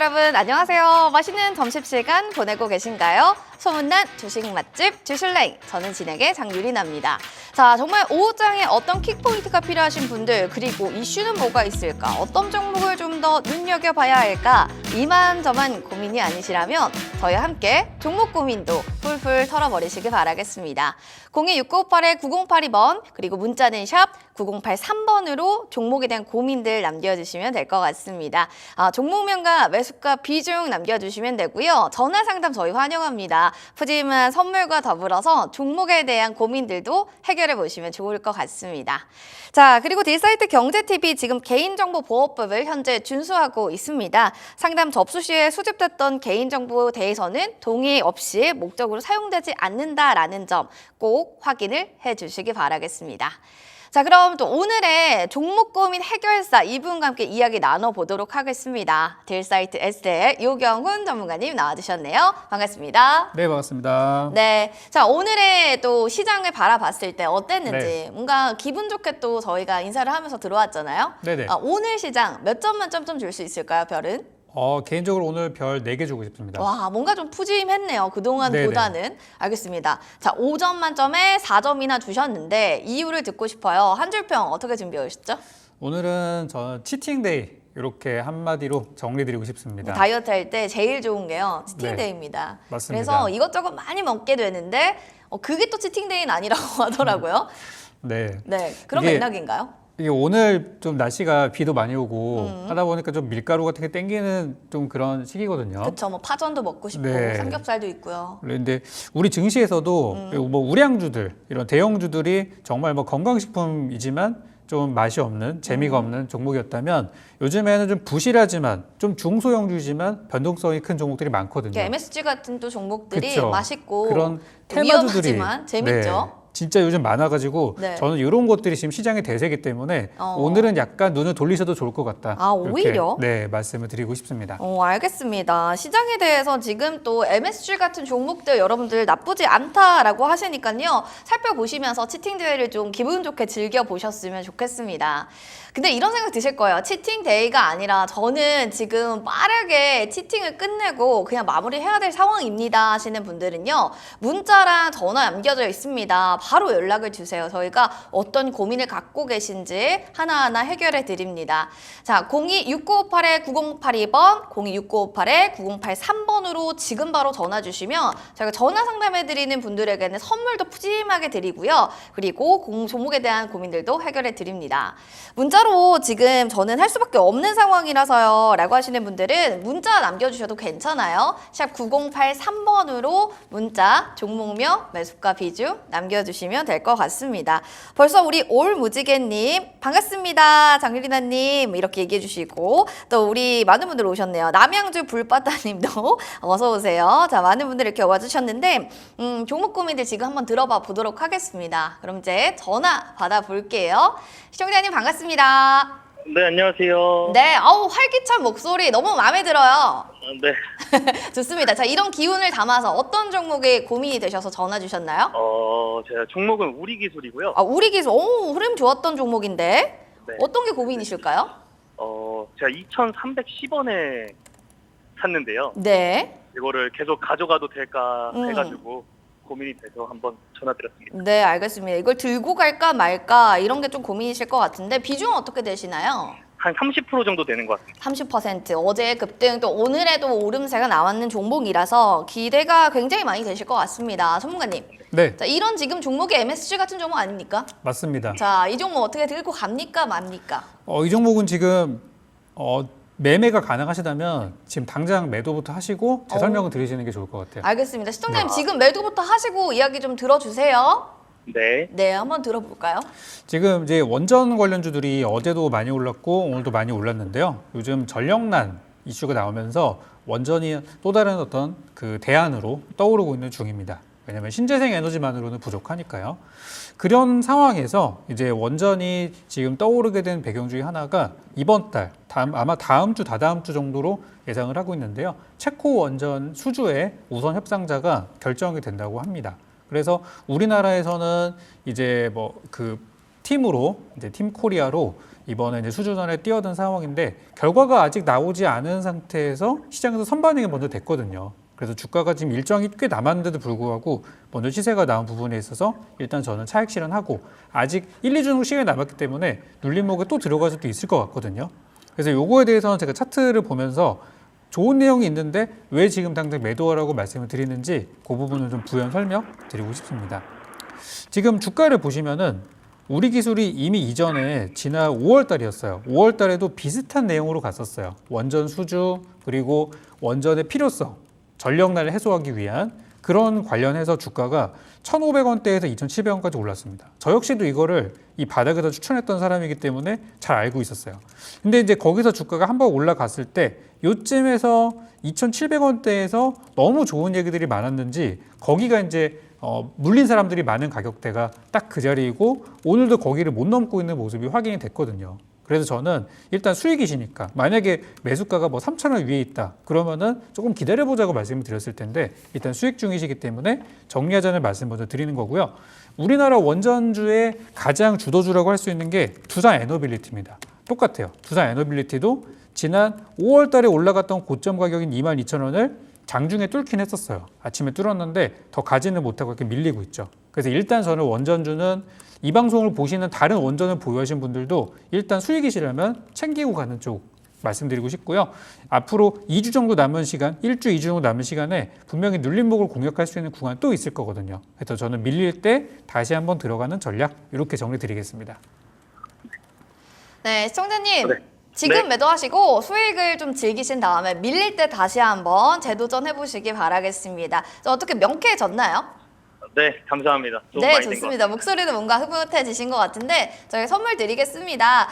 여러분 안녕하세요. 맛있는 점심시간 보내고 계신가요? 소문난 주식 맛집 주슐랭, 저는 진행의 장유리나입니다. 자, 정말 오후장에 어떤 킥포인트가 필요하신 분들, 그리고 이슈는 뭐가 있을까, 어떤 종목을 좀 더 눈여겨봐야 할까, 이만저만 고민이 아니시라면 저희와 함께 종목 고민도 풀풀 털어버리시기 바라겠습니다. 026958-9082번 그리고 문자는 샵 9083번으로 종목에 대한 고민들 남겨주시면 될 것 같습니다. 종목명과 매수가 비중 남겨주시면 되고요. 전화 상담 저희 환영합니다. 푸짐한 선물과 더불어서 종목에 대한 고민들도 해결해 보시면 좋을 것 같습니다. 자, 그리고 딜사이트 경제TV 지금 개인정보보호법을 현재 준수하고 있습니다. 상담 접수 시에 수집됐던 개인정보에 대해서는 동의 없이 목적으로 사용되지 않는다라는 점 꼭 확인을 해주시기 바라겠습니다. 자, 그럼 또 오늘의 종목 고민 해결사 이분과 함께 이야기 나눠보도록 하겠습니다. 딜사이트 S대 요경훈 전문가님 나와주셨네요. 반갑습니다. 네, 반갑습니다. 네, 자, 오늘의 또 시장을 바라봤을 때 어땠는지 네. 뭔가 기분 좋게 또 저희가 인사를 하면서 들어왔잖아요. 네네. 오늘 시장 몇 점 만점 좀 줄 수 있을까요, 별은? 개인적으로 오늘 별 4개 주고 싶습니다. 와, 뭔가 좀 푸짐했네요. 그동안보다는. 알겠습니다. 자, 5점 만점에 4점이나 주셨는데 이유를 듣고 싶어요. 한 줄평 어떻게 준비해 오셨죠? 오늘은 저는 치팅데이 이렇게 한마디로 정리드리고 싶습니다. 다이어트 할 때 제일 좋은 게요. 치팅데이입니다. 네, 맞습니다. 그래서 이것저것 많이 먹게 되는데 그게 또 치팅데이는 아니라고 하더라고요. 네. 네, 그런 이게- 맥락인가요? 이게 오늘 좀 날씨가 비도 많이 오고 하다 보니까 좀 밀가루 같은 게 땡기는 좀 그런 시기거든요. 그쵸, 뭐 파전도 먹고 싶고 네. 삼겹살도 있고요. 그런데 우리 증시에서도 뭐 우량주들 이런 대형주들이 정말 뭐 건강식품이지만 좀 맛이 없는 재미가 없는 종목이었다면 요즘에는 좀 부실하지만 좀 중소형주지만 변동성이 큰 종목들이 많거든요. MSG 같은 또 종목들이 그쵸. 맛있고 그런 테마주들이 위험하지만 재밌죠. 네, 진짜 요즘 많아가지고 네. 저는 이런 것들이 지금 시장의 대세이기 때문에 오늘은 약간 눈을 돌리셔도 좋을 것 같다. 오히려? 이렇게, 네, 말씀을 드리고 싶습니다. 알겠습니다. 시장에 대해서 지금 또 MSG 같은 종목들 여러분들 나쁘지 않다라고 하시니까요. 살펴보시면서 치팅데이를 좀 기분 좋게 즐겨보셨으면 좋겠습니다. 근데 이런 생각 드실 거예요. 치팅데이가 아니라 저는 지금 빠르게 치팅을 끝내고 그냥 마무리해야 될 상황입니다 하시는 분들은요. 문자랑 전화 남겨져 있습니다. 바로 연락을 주세요. 저희가 어떤 고민을 갖고 계신지 하나하나 해결해 드립니다. 자, 026958-9082번, 026958-9083번으로 지금 바로 전화 주시면 저희가 전화 상담해 드리는 분들에게는 선물도 푸짐하게 드리고요. 그리고 종목에 대한 고민들도 해결해 드립니다. 문자로 지금 저는 할 수밖에 없는 상황이라서요 라고 하시는 분들은 문자 남겨주셔도 괜찮아요. 샵 9083번으로 문자, 종목명, 매수가 비중 남겨주시면 될 것 같습니다. 벌써 우리 올무지개님 반갑습니다. 장유리나님 이렇게 얘기해 주시고 또 우리 많은 분들 오셨네요. 남양주 불바다님도 어서 오세요. 자, 많은 분들 이렇게 와주셨는데 종목 고민들 지금 한번 들어봐 보도록 하겠습니다. 그럼 이제 전화 받아볼게요. 시청자님 반갑습니다. 네, 안녕하세요. 네, 활기찬 목소리 너무 마음에 들어요. 네, 좋습니다. 자, 이런 기운을 담아서 어떤 종목에 고민이 되셔서 전화 주셨나요? 제가 종목은 우리기술이고요. 우리 기술, 흐름 좋았던 종목인데 네. 어떤 게 고민이실까요? 제가 2,310원에 샀는데요. 네. 이거를 계속 가져가도 될까 음. 해가지고 고민이 돼서 한번 전화드렸습니다. 네, 알겠습니다. 이걸 들고 갈까 말까 이런 게 좀 고민이실 것 같은데 비중은 어떻게 되시나요? 한 30% 정도 되는 것 같습니다. 30%. 어제 급등 또 오늘에도 오름세가 나왔는 종목이라서 기대가 굉장히 많이 되실 것 같습니다. 전문가님. 네, 자, 이런 지금 종목이 MSG 같은 종목 아닙니까? 맞습니다. 자, 이 종목 어떻게 들고 갑니까 맙니까? 이 종목은 지금 매매가 가능하시다면 지금 당장 매도부터 하시고 제 설명을 들으시는 게 좋을 것 같아요. 알겠습니다. 시청자님 지금 매도부터 하시고 이야기 좀 들어주세요. 네, 네, 한번 들어볼까요? 지금 이제 원전 관련주들이 어제도 많이 올랐고 오늘도 많이 올랐는데요. 요즘 전력난 이슈가 나오면서 원전이 또 다른 어떤 그 대안으로 떠오르고 있는 중입니다. 왜냐하면 신재생 에너지만으로는 부족하니까요. 그런 상황에서 이제 원전이 지금 떠오르게 된 배경 중에 하나가 이번 달, 아마 다음 주, 다다음 주 정도로 예상을 하고 있는데요. 체코 원전 수주의 우선 협상자가 결정이 된다고 합니다. 그래서 우리나라에서는 이제 뭐 그 팀으로 이제 팀 코리아로 이번에 이제 수주전에 뛰어든 상황인데 결과가 아직 나오지 않은 상태에서 시장에서 선반영이 먼저 됐거든요. 그래서 주가가 지금 일정이 꽤 남았는데도 불구하고 먼저 시세가 나온 부분에 있어서 일단 저는 차익 실현하고 아직 1, 2주 정도 시간이 남았기 때문에 눌림목에 또 들어갈 수도 있을 것 같거든요. 그래서 요거에 대해서는 제가 차트를 보면서 좋은 내용이 있는데 왜 지금 당장 매도하라고 말씀을 드리는지 그 부분을 좀 부연 설명드리고 싶습니다. 지금 주가를 보시면은 우리 기술이 이미 이전에 지난 5월 달이었어요. 5월 달에도 비슷한 내용으로 갔었어요. 원전 수주 그리고 원전의 필요성, 전력난을 해소하기 위한 그런 관련해서 주가가 1,500원대에서 2,700원까지 올랐습니다. 저 역시도 이거를 이 바닥에서 추천했던 사람이기 때문에 잘 알고 있었어요. 근데 이제 거기서 주가가 한번 올라갔을 때 요쯤에서 2,700원대에서 너무 좋은 얘기들이 많았는지 거기가 이제 물린 사람들이 많은 가격대가 딱 그 자리이고 오늘도 거기를 못 넘고 있는 모습이 확인이 됐거든요. 그래서 저는 일단 수익이시니까 만약에 매수가가 뭐 3,000원 위에 있다 그러면은 조금 기다려보자고 말씀을 드렸을 텐데 일단 수익 중이시기 때문에 정리하자는 말씀 먼저 드리는 거고요. 우리나라 원전주의 가장 주도주라고 할 수 있는 게 두산 에너빌리티입니다. 똑같아요. 두산 에너빌리티도 지난 5월 달에 올라갔던 고점 가격인 22,000원을 장중에 뚫긴 했었어요. 아침에 뚫었는데 더 가지는 못하고 이렇게 밀리고 있죠. 그래서 일단 저는 원전주는 이 방송을 보시는 다른 원전을 보유하신 분들도 일단 수익이시라면 챙기고 가는 쪽 말씀드리고 싶고요. 앞으로 2주 정도 남은 시간, 1주, 2주 정도 남은 시간에 분명히 눌림목을 공략할 수 있는 구간 또 있을 거거든요. 그래서 저는 밀릴 때 다시 한번 들어가는 전략 이렇게 정리드리겠습니다. 네, 시청자님. 네. 지금 네. 매도하시고 수익을 좀 즐기신 다음에 밀릴 때 다시 한번 재도전 해보시기 바라겠습니다. 어떻게 명쾌해졌나요? 네, 감사합니다. 좀 네, 많이 된것 좋습니다. 목소리도 뭔가 흐뭇해지신 것 같은데 저희 선물 드리겠습니다.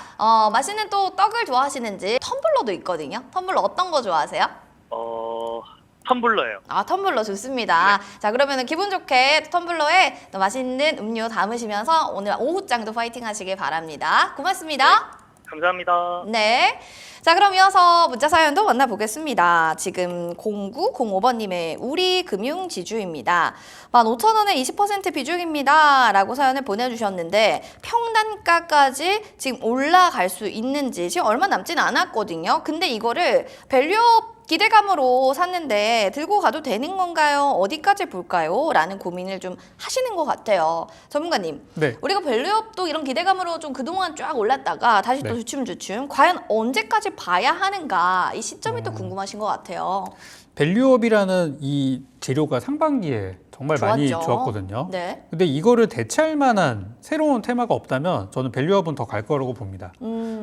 맛있는 또 떡을 좋아하시는지 텀블러도 있거든요. 텀블러 어떤 거 좋아하세요? 텀블러예요. 아, 텀블러 좋습니다. 자, 그러면 기분 좋게 텀블러에 또 맛있는 음료 담으시면서 오늘 오후장도 파이팅 하시길 바랍니다. 고맙습니다. 감사합니다. 네. 자, 그럼 이어서 문자 사연도 만나보겠습니다. 지금 0905번님의 우리 금융지주입니다. 15,000원에 20% 비중입니다. 라고 사연을 보내주셨는데 평단가까지 지금 올라갈 수 있는지 지금 얼마 남진 않았거든요. 근데 이거를 밸류업 기대감으로 샀는데 들고 가도 되는 건가요? 어디까지 볼까요? 라는 고민을 좀 하시는 것 같아요. 전문가님, 네. 우리가 밸류업도 이런 기대감으로 좀 그동안 쫙 올랐다가 다시 또 네. 주춤주춤 과연 언제까지 봐야 하는가 이 시점이 또 궁금하신 것 같아요. 밸류업이라는 이 재료가 상반기에 정말 많이 좋았죠. 좋았거든요. 네. 근데 이거를 대체할 만한 새로운 테마가 없다면 저는 밸류업은 더 갈 거라고 봅니다.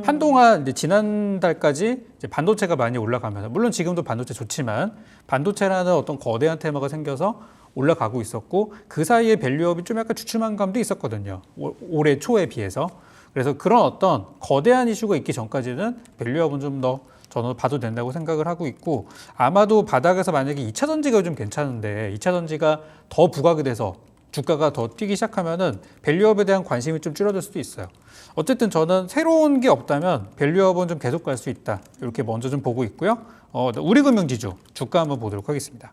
한동안 이제 지난달까지 이제 반도체가 많이 올라가면서 물론 지금도 반도체 좋지만 반도체라는 어떤 거대한 테마가 생겨서 올라가고 있었고 그 사이에 밸류업이 좀 약간 주춤한 감도 있었거든요. 올해 초에 비해서. 그래서 그런 어떤 거대한 이슈가 있기 전까지는 밸류업은 좀 더 저는 봐도 된다고 생각을 하고 있고 아마도 바닥에서 만약에 2차 전지가 좀 괜찮은데 2차 전지가 더 부각이 돼서 주가가 더 뛰기 시작하면은 밸류업에 대한 관심이 좀 줄어들 수도 있어요. 어쨌든 저는 새로운 게 없다면 밸류업은 좀 계속 갈 수 있다. 이렇게 먼저 좀 보고 있고요. 우리금융지주 주가 한번 보도록 하겠습니다.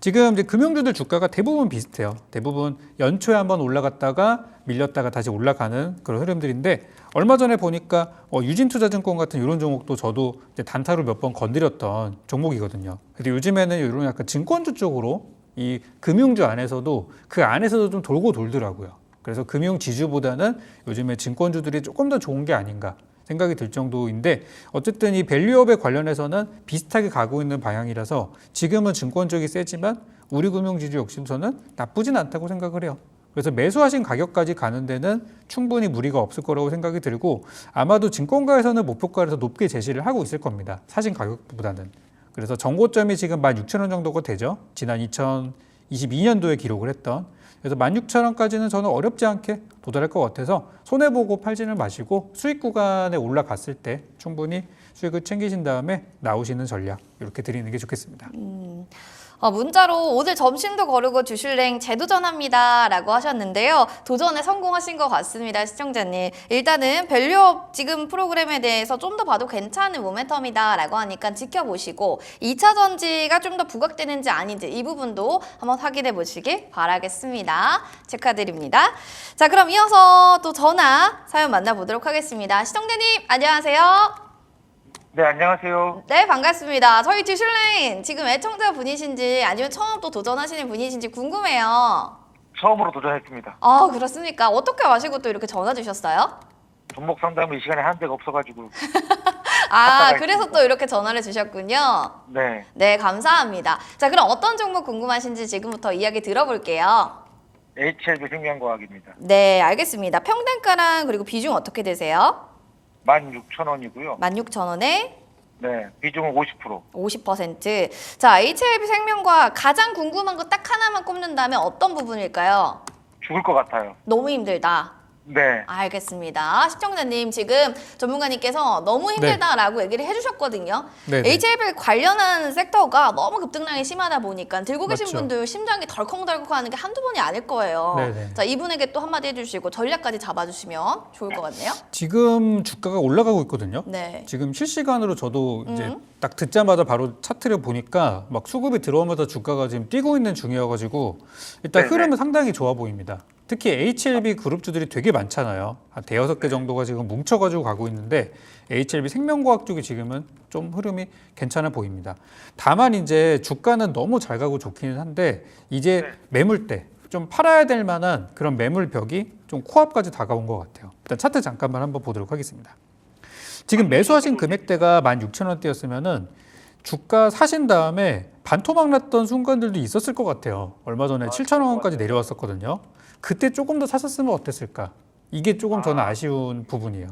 지금 이제 금융주들 주가가 대부분 비슷해요. 대부분 연초에 한번 올라갔다가 밀렸다가 다시 올라가는 그런 흐름들인데 얼마 전에 보니까 유진투자증권 같은 이런 종목도 저도 이제 단타로 몇 번 건드렸던 종목이거든요. 근데 요즘에는 이런 약간 증권주 쪽으로 이 금융주 안에서도 그 안에서도 좀 돌고 돌더라고요. 그래서 금융지주보다는 요즘에 증권주들이 조금 더 좋은 게 아닌가 생각이 들 정도인데 어쨌든 이 밸류업에 관련해서는 비슷하게 가고 있는 방향이라서 지금은 증권 쪽이 세지만 우리 금융지주 역시 저는 나쁘진 않다고 생각을 해요. 그래서 매수하신 가격까지 가는 데는 충분히 무리가 없을 거라고 생각이 들고 아마도 증권가에서는 목표가를 더 높게 제시를 하고 있을 겁니다. 사신 가격보다는. 그래서 정고점이 지금 16,000원 정도가 되죠. 지난 2022년도에 기록을 했던. 그래서 16,000원까지는 저는 어렵지 않게 도달할 것 같아서 손해보고 팔지는 마시고 수익 구간에 올라갔을 때 충분히 수익을 챙기신 다음에 나오시는 전략 이렇게 드리는 게 좋겠습니다. 문자로 오늘 점심도 거르고 주슐랭 재도전합니다 라고 하셨는데요. 도전에 성공하신 것 같습니다, 시청자님. 일단은 밸류업 지금 프로그램에 대해서 좀 더 봐도 괜찮은 모멘텀이다 라고 하니까 지켜보시고 2차 전지가 좀 더 부각되는지 아닌지 이 부분도 한번 확인해 보시길 바라겠습니다. 축하드립니다. 자, 그럼 이어서 또 전화 사연 만나보도록 하겠습니다. 시청자님 안녕하세요. 네, 안녕하세요. 네, 반갑습니다. 저희 주슐랭 지금 애청자 분이신지 아니면 처음 또 도전하시는 분이신지 궁금해요. 처음으로 도전했습니다. 아, 그렇습니까? 어떻게 아시고 또 이렇게 전화 주셨어요? 종목 상담을 이 시간에 한 데가 없어가지고. 아, 갔다가 그래서 또 이렇게 전화를 주셨군요. 네, 네, 감사합니다. 자, 그럼 어떤 종목 궁금하신지 지금부터 이야기 들어볼게요. HLB 생명과학입니다. 네, 알겠습니다. 평단가랑 그리고 비중 어떻게 되세요? 16,000원이고요. 16,000원에 네, 비중은 50%. 50%. 자, HLB 생명과 가장 궁금한 거 딱 하나만 꼽는다면 어떤 부분일까요? 죽을 것 같아요. 너무 힘들다. 네, 알겠습니다. 시청자님 지금 전문가님께서 너무 힘들다라고 얘기를 해주셨거든요. 네. HLB 관련한 섹터가 너무 급등량이 심하다 보니까 들고 계신 맞죠. 분들 심장이 덜컹덜컹하는 게 한두 번이 아닐 거예요. 네네. 자, 이분에게 또 한마디 해주시고 전략까지 잡아주시면 좋을 것 같네요. 지금 주가가 올라가고 있거든요. 네. 지금 실시간으로 저도 이제 딱 듣자마자 바로 차트를 보니까 막 수급이 들어오면서 주가가 지금 뛰고 있는 중이어가지고 일단 네네. 흐름은 상당히 좋아 보입니다. 특히 HLB 그룹주들이 되게 많잖아요. 한 대여섯 개 정도가 지금 뭉쳐가지고 가고 있는데 HLB 생명과학 쪽이 지금은 좀 흐름이 괜찮아 보입니다. 다만 이제 주가는 너무 잘 가고 좋기는 한데 이제 네. 매물대 좀 팔아야 될 만한 그런 매물벽이 좀 코앞까지 다가온 것 같아요. 일단 차트 잠깐만 한번 보도록 하겠습니다. 지금 매수하신 금액대가 16,000원대였으면은 주가 사신 다음에 반토막 났던 순간들도 있었을 것 같아요. 얼마 전에 7,000원까지 내려왔었거든요. 그때 조금 더 샀었으면 어땠을까? 이게 조금 저는 아쉬운 부분이에요.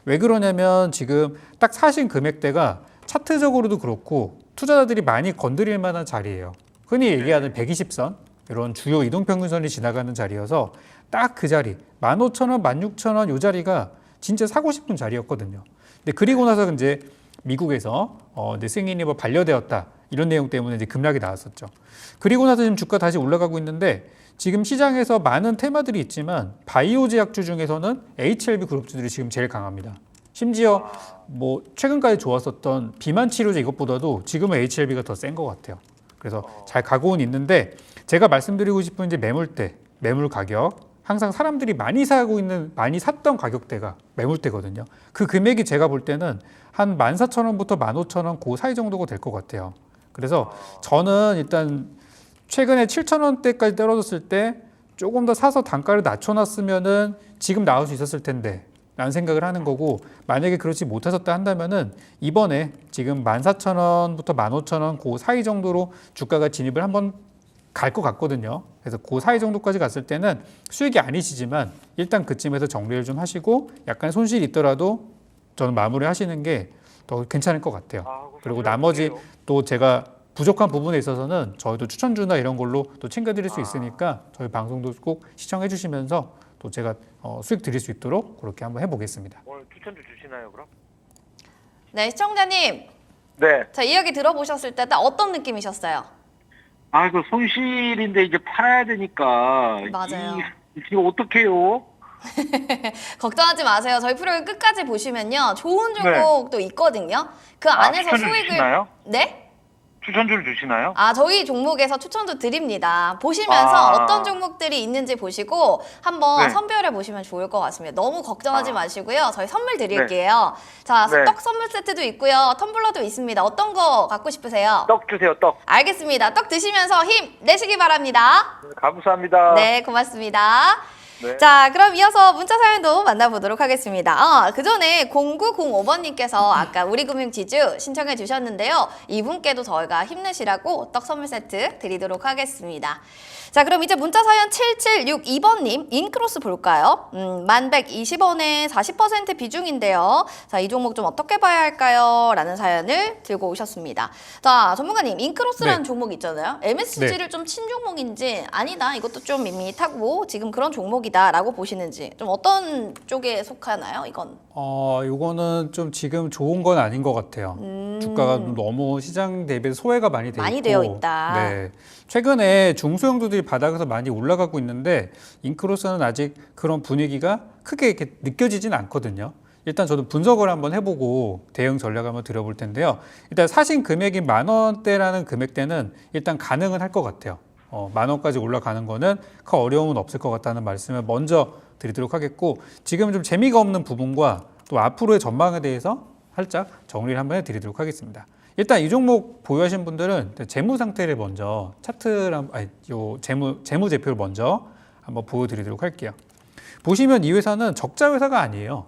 왜 그러냐면 지금 딱 사신 금액대가 차트적으로도 그렇고 투자자들이 많이 건드릴 만한 자리예요. 흔히 얘기하는 120선 이런 주요 이동평균선이 지나가는 자리여서 딱 그 자리 15,000원, 16,000원 이 자리가 진짜 사고 싶은 자리였거든요. 근데 그리고 나서 이제 미국에서 이제 승인이 뭐 반려되었다 이런 내용 때문에 이제 급락이 나왔었죠. 그리고 나서 지금 주가 다시 올라가고 있는데 지금 시장에서 많은 테마들이 있지만 바이오 제약주 중에서는 HLB 그룹주들이 지금 제일 강합니다. 심지어 뭐 최근까지 좋았었던 비만 치료제 이것보다도 지금은 HLB가 더 센 것 같아요. 그래서 잘 가고는 있는데 제가 말씀드리고 싶은 이제 매물대, 매물 가격 항상 사람들이 많이 사고 있는 많이 샀던 가격대가 매물대거든요. 그 금액이 제가 볼 때는 한 14,000원부터 15,000원 그 사이 정도가 될 것 같아요. 그래서 저는 일단 최근에 7,000원대까지 떨어졌을 때 조금 더 사서 단가를 낮춰놨으면은 지금 나올 수 있었을 텐데 라는 생각을 하는 거고 만약에 그렇지 못하셨다 한다면은 이번에 지금 14,000원부터 15,000원 그 사이 정도로 주가가 진입을 한번 갈 것 같거든요. 그래서 그 사이 정도까지 갔을 때는 수익이 아니시지만 일단 그쯤에서 정리를 좀 하시고 약간 손실이 있더라도 저는 마무리 하시는 게 더 괜찮을 것 같아요. 그리고 나머지 또 제가 부족한 부분에 있어서는 저희도 추천주나 이런 걸로 또 챙겨드릴 수 있으니까 저희 방송도 꼭 시청해 주시면서 또 제가 수익 드릴 수 있도록 그렇게 한번 해보겠습니다. 오늘 추천주 주시나요, 그럼? 네, 시청자님. 네. 자, 이야기 들어보셨을 때 딱 어떤 느낌이셨어요? 아, 이거 손실인데 이제 팔아야 되니까. 맞아요. 이거 어떡해요? 걱정하지 마세요. 저희 프로그램 끝까지 보시면요. 좋은 종목도 있거든요. 그 안에서 추천주 수익을 주시나요? 네? 추천주를 주시나요? 아, 저희 종목에서 추천도 드립니다. 보시면서 어떤 종목들이 있는지 보시고 한번 네. 선별해 보시면 좋을 것 같습니다. 너무 걱정하지 마시고요. 저희 선물 드릴게요. 네. 자, 네. 떡 선물 세트도 있고요. 텀블러도 있습니다. 어떤 거 갖고 싶으세요? 떡 주세요, 떡. 알겠습니다. 떡 드시면서 힘 내시기 바랍니다. 감사합니다. 네, 고맙습니다. 네. 자, 그럼 이어서 문자 사연도 만나보도록 하겠습니다. 그 전에 0905번님께서 아까 우리금융지주 신청해 주셨는데요. 이분께도 저희가 힘내시라고 떡 선물 세트 드리도록 하겠습니다. 자, 그럼 이제 문자 사연 7762번님 인크로스 볼까요? 1120원에 40% 비중인데요. 자, 이 종목 좀 어떻게 봐야 할까요? 라는 사연을 들고 오셨습니다. 자, 전문가님 인크로스라는 네. 종목 있잖아요. MSC를 좀 친종목인지 아니다 이것도 좀 밋밋하고 지금 그런 종목이 종목이다라고 보시는지 좀 어떤 쪽에 속하나요? 이건? 요거는 좀 지금 좋은 건 아닌 것 같아요. 주가가 너무 시장 대비해서 소외가 많이 돼 많이 있고, 되어 있다. 네. 최근에 중소형주들이 바닥에서 많이 올라가고 있는데 인크로스는 아직 그런 분위기가 크게 이렇게 느껴지진 않거든요. 일단 저도 분석을 한번 해보고 대응 전략을 한번 드려볼 텐데요. 일단 사신 금액이 10,000원대라는 금액대는 일단 가능은 할 것 같아요. 10,000원까지 올라가는 거는 큰 어려움은 없을 것 같다는 말씀을 먼저 드리도록 하겠고, 지금 좀 재미가 없는 부분과 또 앞으로의 전망에 대해서 살짝 정리를 한번 해드리도록 하겠습니다. 일단 이 종목 보유하신 분들은 재무 상태를 먼저 재무제표를 먼저 한번 보여드리도록 할게요. 보시면 이 회사는 적자 회사가 아니에요.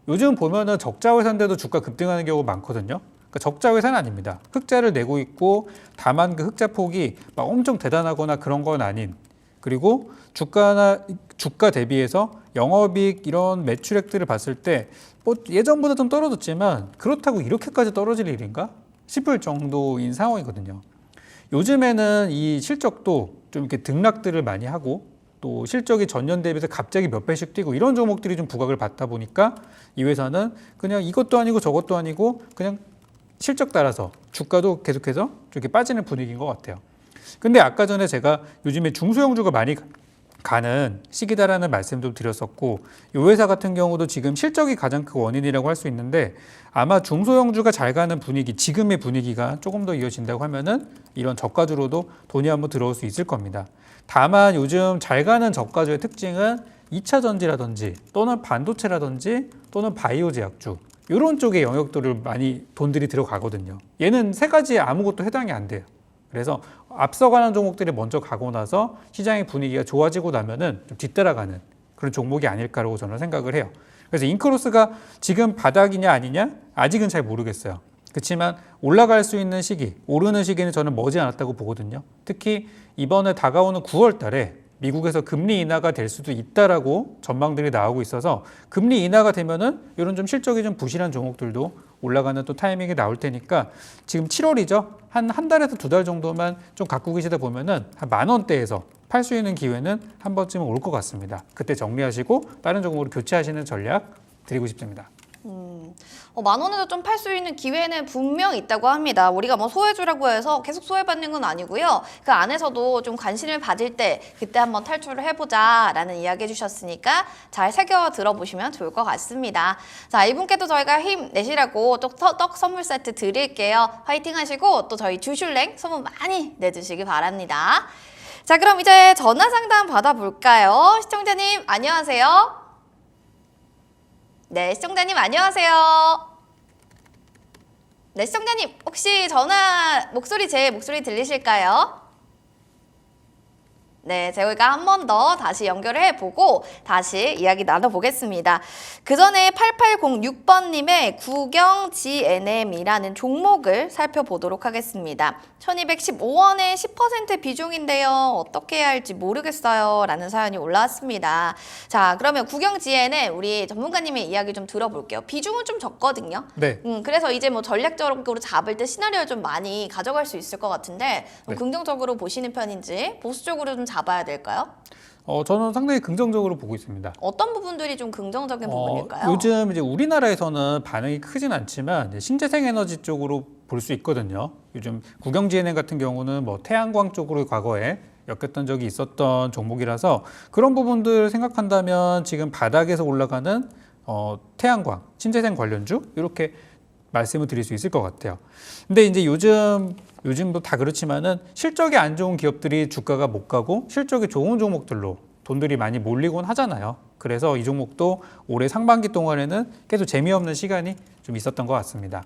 요즘 보면은 적자 회사인데도 주가 급등하는 경우가 많거든요. 그러니까 적자 회사는 아닙니다. 흑자를 내고 있고, 다만 그 흑자 폭이 막 엄청 대단하거나 그런 건 아닌, 그리고 주가 대비해서 영업이익 이런 매출액들을 봤을 때 뭐 예전보다 좀 떨어졌지만 그렇다고 이렇게까지 떨어질 일인가 싶을 정도인 상황이거든요. 요즘에는 이 실적도 좀 이렇게 등락들을 많이 하고, 또 실적이 전년 대비해서 갑자기 몇 배씩 뛰고 이런 종목들이 좀 부각을 받다 보니까 이 회사는 그냥 이것도 아니고 저것도 아니고 그냥 실적 따라서 주가도 계속해서 이렇게 빠지는 분위기인 것 같아요. 근데 아까 전에 제가 요즘에 중소형주가 많이 가는 시기다라는 말씀도 드렸었고, 이 회사 같은 경우도 지금 실적이 가장 큰 원인이라고 할 수 있는데, 아마 중소형주가 잘 가는 분위기, 지금의 분위기가 조금 더 이어진다고 하면은 이런 저가주로도 돈이 한번 들어올 수 있을 겁니다. 다만 요즘 잘 가는 저가주의 특징은 2차 전지라든지 또는 반도체라든지 또는 바이오 제약주 이런 쪽의 영역들을 많이 돈들이 들어가거든요. 얘는 세 가지에 아무것도 해당이 안 돼요. 그래서 앞서가는 종목들이 먼저 가고 나서 시장의 분위기가 좋아지고 나면은 좀 뒤따라가는 그런 종목이 아닐까라고 저는 생각을 해요. 그래서 인크로스가 지금 바닥이냐 아니냐 아직은 잘 모르겠어요. 그렇지만 올라갈 수 있는 시기, 오르는 시기는 저는 머지 않았다고 보거든요. 특히 이번에 다가오는 9월 달에 미국에서 금리 인하가 될 수도 있다라고 전망들이 나오고 있어서, 금리 인하가 되면은 이런 좀 실적이 좀 부실한 종목들도 올라가는 또 타이밍이 나올 테니까, 지금 7월이죠. 한 달에서 2달 정도만 좀 갖고 계시다 보면은 한 10,000원대에서 팔 수 있는 기회는 한 번쯤은 올 것 같습니다. 그때 정리하시고 다른 종목으로 교체하시는 전략 드리고 싶습니다. 10,000원에서 좀 팔 수 있는 기회는 분명 있다고 합니다. 우리가 뭐 소외주라고 해서 계속 소외받는 건 아니고요. 그 안에서도 좀 관심을 받을 때 그때 한번 탈출을 해보자라는 이야기 해주셨으니까 잘 새겨 들어보시면 좋을 것 같습니다. 자, 이분께도 저희가 힘내시라고 또 떡 선물 세트 드릴게요. 화이팅 하시고 또 저희 주슐랭 소문 많이 내주시기 바랍니다. 자, 그럼 이제 전화 상담 받아볼까요? 시청자님 안녕하세요. 네, 시청자님 안녕하세요. 네, 시청자님 혹시 제 목소리 들리실까요? 네, 저희가 한 번 더 다시 연결을 해보고 다시 이야기 나눠보겠습니다. 그 전에 8806번님의 구경 GNM이라는 종목을 살펴보도록 하겠습니다. 1215원의 10% 비중인데요. 어떻게 해야 할지 모르겠어요. 라는 사연이 올라왔습니다. 자, 그러면 구경 GNM 우리 전문가님의 이야기 좀 들어볼게요. 비중은 좀 적거든요. 네. 그래서 이제 뭐 전략적으로 잡을 때 시나리오를 좀 많이 가져갈 수 있을 것 같은데, 네. 긍정적으로 보시는 편인지 보수적으로 좀 잡아야 될까요? 저는 상당히 긍정적으로 보고 있습니다. 어떤 부분들이 좀 긍정적인 부분일까요? 요즘 이제 우리나라에서는 반응이 크진 않지만 이제 신재생 에너지 쪽으로 볼 수 있거든요. 요즘 국영GNM 같은 경우는 뭐 태양광 쪽으로 과거에 엮였던 적이 있었던 종목이라서, 그런 부분들 생각한다면 지금 바닥에서 올라가는 태양광, 신재생 관련주 이렇게 말씀을 드릴 수 있을 것 같아요. 근데 이제 요즘도 다 그렇지만은 실적이 안 좋은 기업들이 주가가 못 가고 실적이 좋은 종목들로 돈들이 많이 몰리곤 하잖아요. 그래서 이 종목도 올해 상반기 동안에는 계속 재미없는 시간이 좀 있었던 것 같습니다.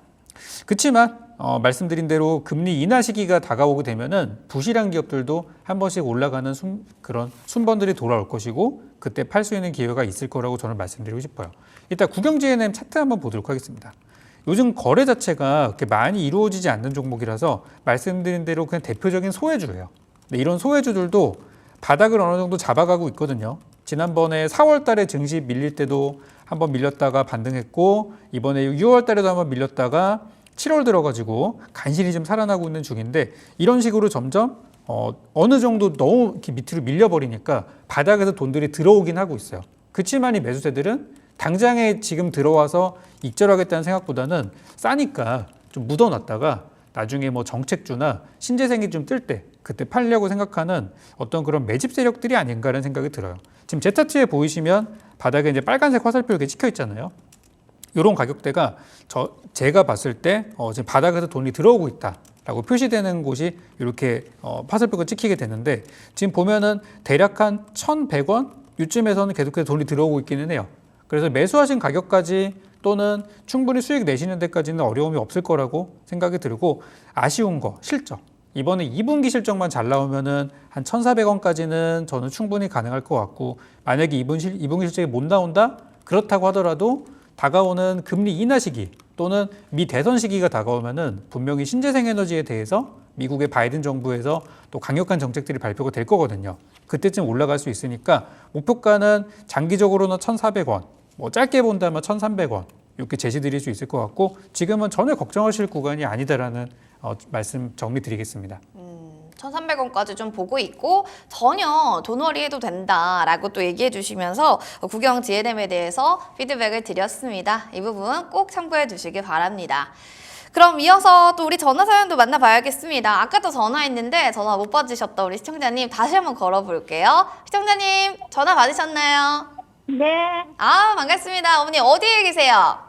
그렇지만 말씀드린 대로 금리 인하 시기가 다가오게 되면은 부실한 기업들도 한 번씩 올라가는 그런 순번들이 돌아올 것이고, 그때 팔 수 있는 기회가 있을 거라고 저는 말씀드리고 싶어요. 일단 국영GNM 차트 한번 보도록 하겠습니다. 요즘 거래 자체가 그렇게 많이 이루어지지 않는 종목이라서 말씀드린 대로 그냥 대표적인 소외주예요. 근데 이런 소외주들도 바닥을 어느 정도 잡아가고 있거든요. 지난번에 4월 달에 증시 밀릴 때도 한번 밀렸다가 반등했고, 이번에 6월 달에도 한번 밀렸다가 7월 들어가지고 간신히 좀 살아나고 있는 중인데, 이런 식으로 점점 어느 정도 너무 이렇게 밑으로 밀려버리니까 바닥에서 돈들이 들어오긴 하고 있어요. 그렇지만 이 매수세들은 당장에 지금 들어와서 익절하겠다는 생각보다는 싸니까 좀 묻어놨다가 나중에 뭐 정책주나 신재생이 좀 뜰 때 그때 팔려고 생각하는 어떤 그런 매집 세력들이 아닌가라는 생각이 들어요. 지금 제 차트에 보이시면 바닥에 이제 빨간색 화살표 이렇게 찍혀 있잖아요. 이런 가격대가 제가 봤을 때 지금 바닥에서 돈이 들어오고 있다라고 표시되는 곳이 이렇게 화살표가 찍히게 되는데 지금 보면은 대략 한 1,100원 이쯤에서는 계속해서 돈이 들어오고 있기는 해요. 그래서 매수하신 가격까지 또는 충분히 수익 내시는 데까지는 어려움이 없을 거라고 생각이 들고 아쉬운 거 실적. 이번에 2분기 실적만 잘 나오면은 한 1,400원까지는 저는 충분히 가능할 것 같고 만약에 2분기 실적이 못 나온다? 그렇다고 하더라도 다가오는 금리 인하 시기 또는 미 대선 시기가 다가오면은 분명히 신재생 에너지에 대해서 미국의 바이든 정부에서 또 강력한 정책들이 발표가 될 거거든요. 그때쯤 올라갈 수 있으니까 목표가는 장기적으로는 1,400원, 뭐 짧게 본다면 1,300원 이렇게 제시드릴 수 있을 것 같고 지금은 전혀 걱정하실 구간이 아니다라는 말씀 정리드리겠습니다. 1,300원까지 좀 보고 있고 전혀 돈벌이해도 된다라고 또 얘기해 주시면서 국영 GNM에 대해서 피드백을 드렸습니다. 이 부분 꼭 참고해 주시기 바랍니다. 그럼 이어서 또 우리 전화 사연도 만나봐야겠습니다. 아까 또 전화했는데 전화 못 받으셨던 우리 시청자님 다시 한번 걸어볼게요. 시청자님 전화 받으셨나요? 네. 아 반갑습니다. 어머니 어디에 계세요?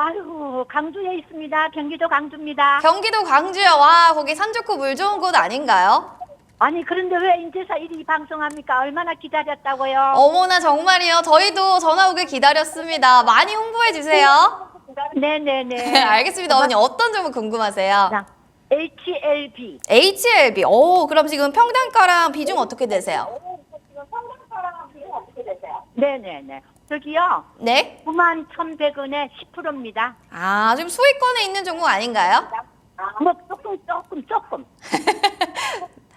아유, 강주에 있습니다. 경기도 강주입니다. 경기도 광주요. 와 거기 산 좋고 물 좋은 곳 아닌가요? 아니, 그런데 왜 인제서 이리 방송합니까? 얼마나 기다렸다고요? 어머나 정말이요. 저희도 전화 오길 기다렸습니다. 많이 홍보해 주세요. 네네네. 알겠습니다. 어머니 어떤 점을 궁금하세요? 자, HLB. HLB. 오 그럼 지금 평단가랑 비중 어떻게 되세요? 네네네. 저기요. 네? 91,100원에 10%입니다. 아 지금 수익권에 있는 종목 아닌가요? 뭐, 조금.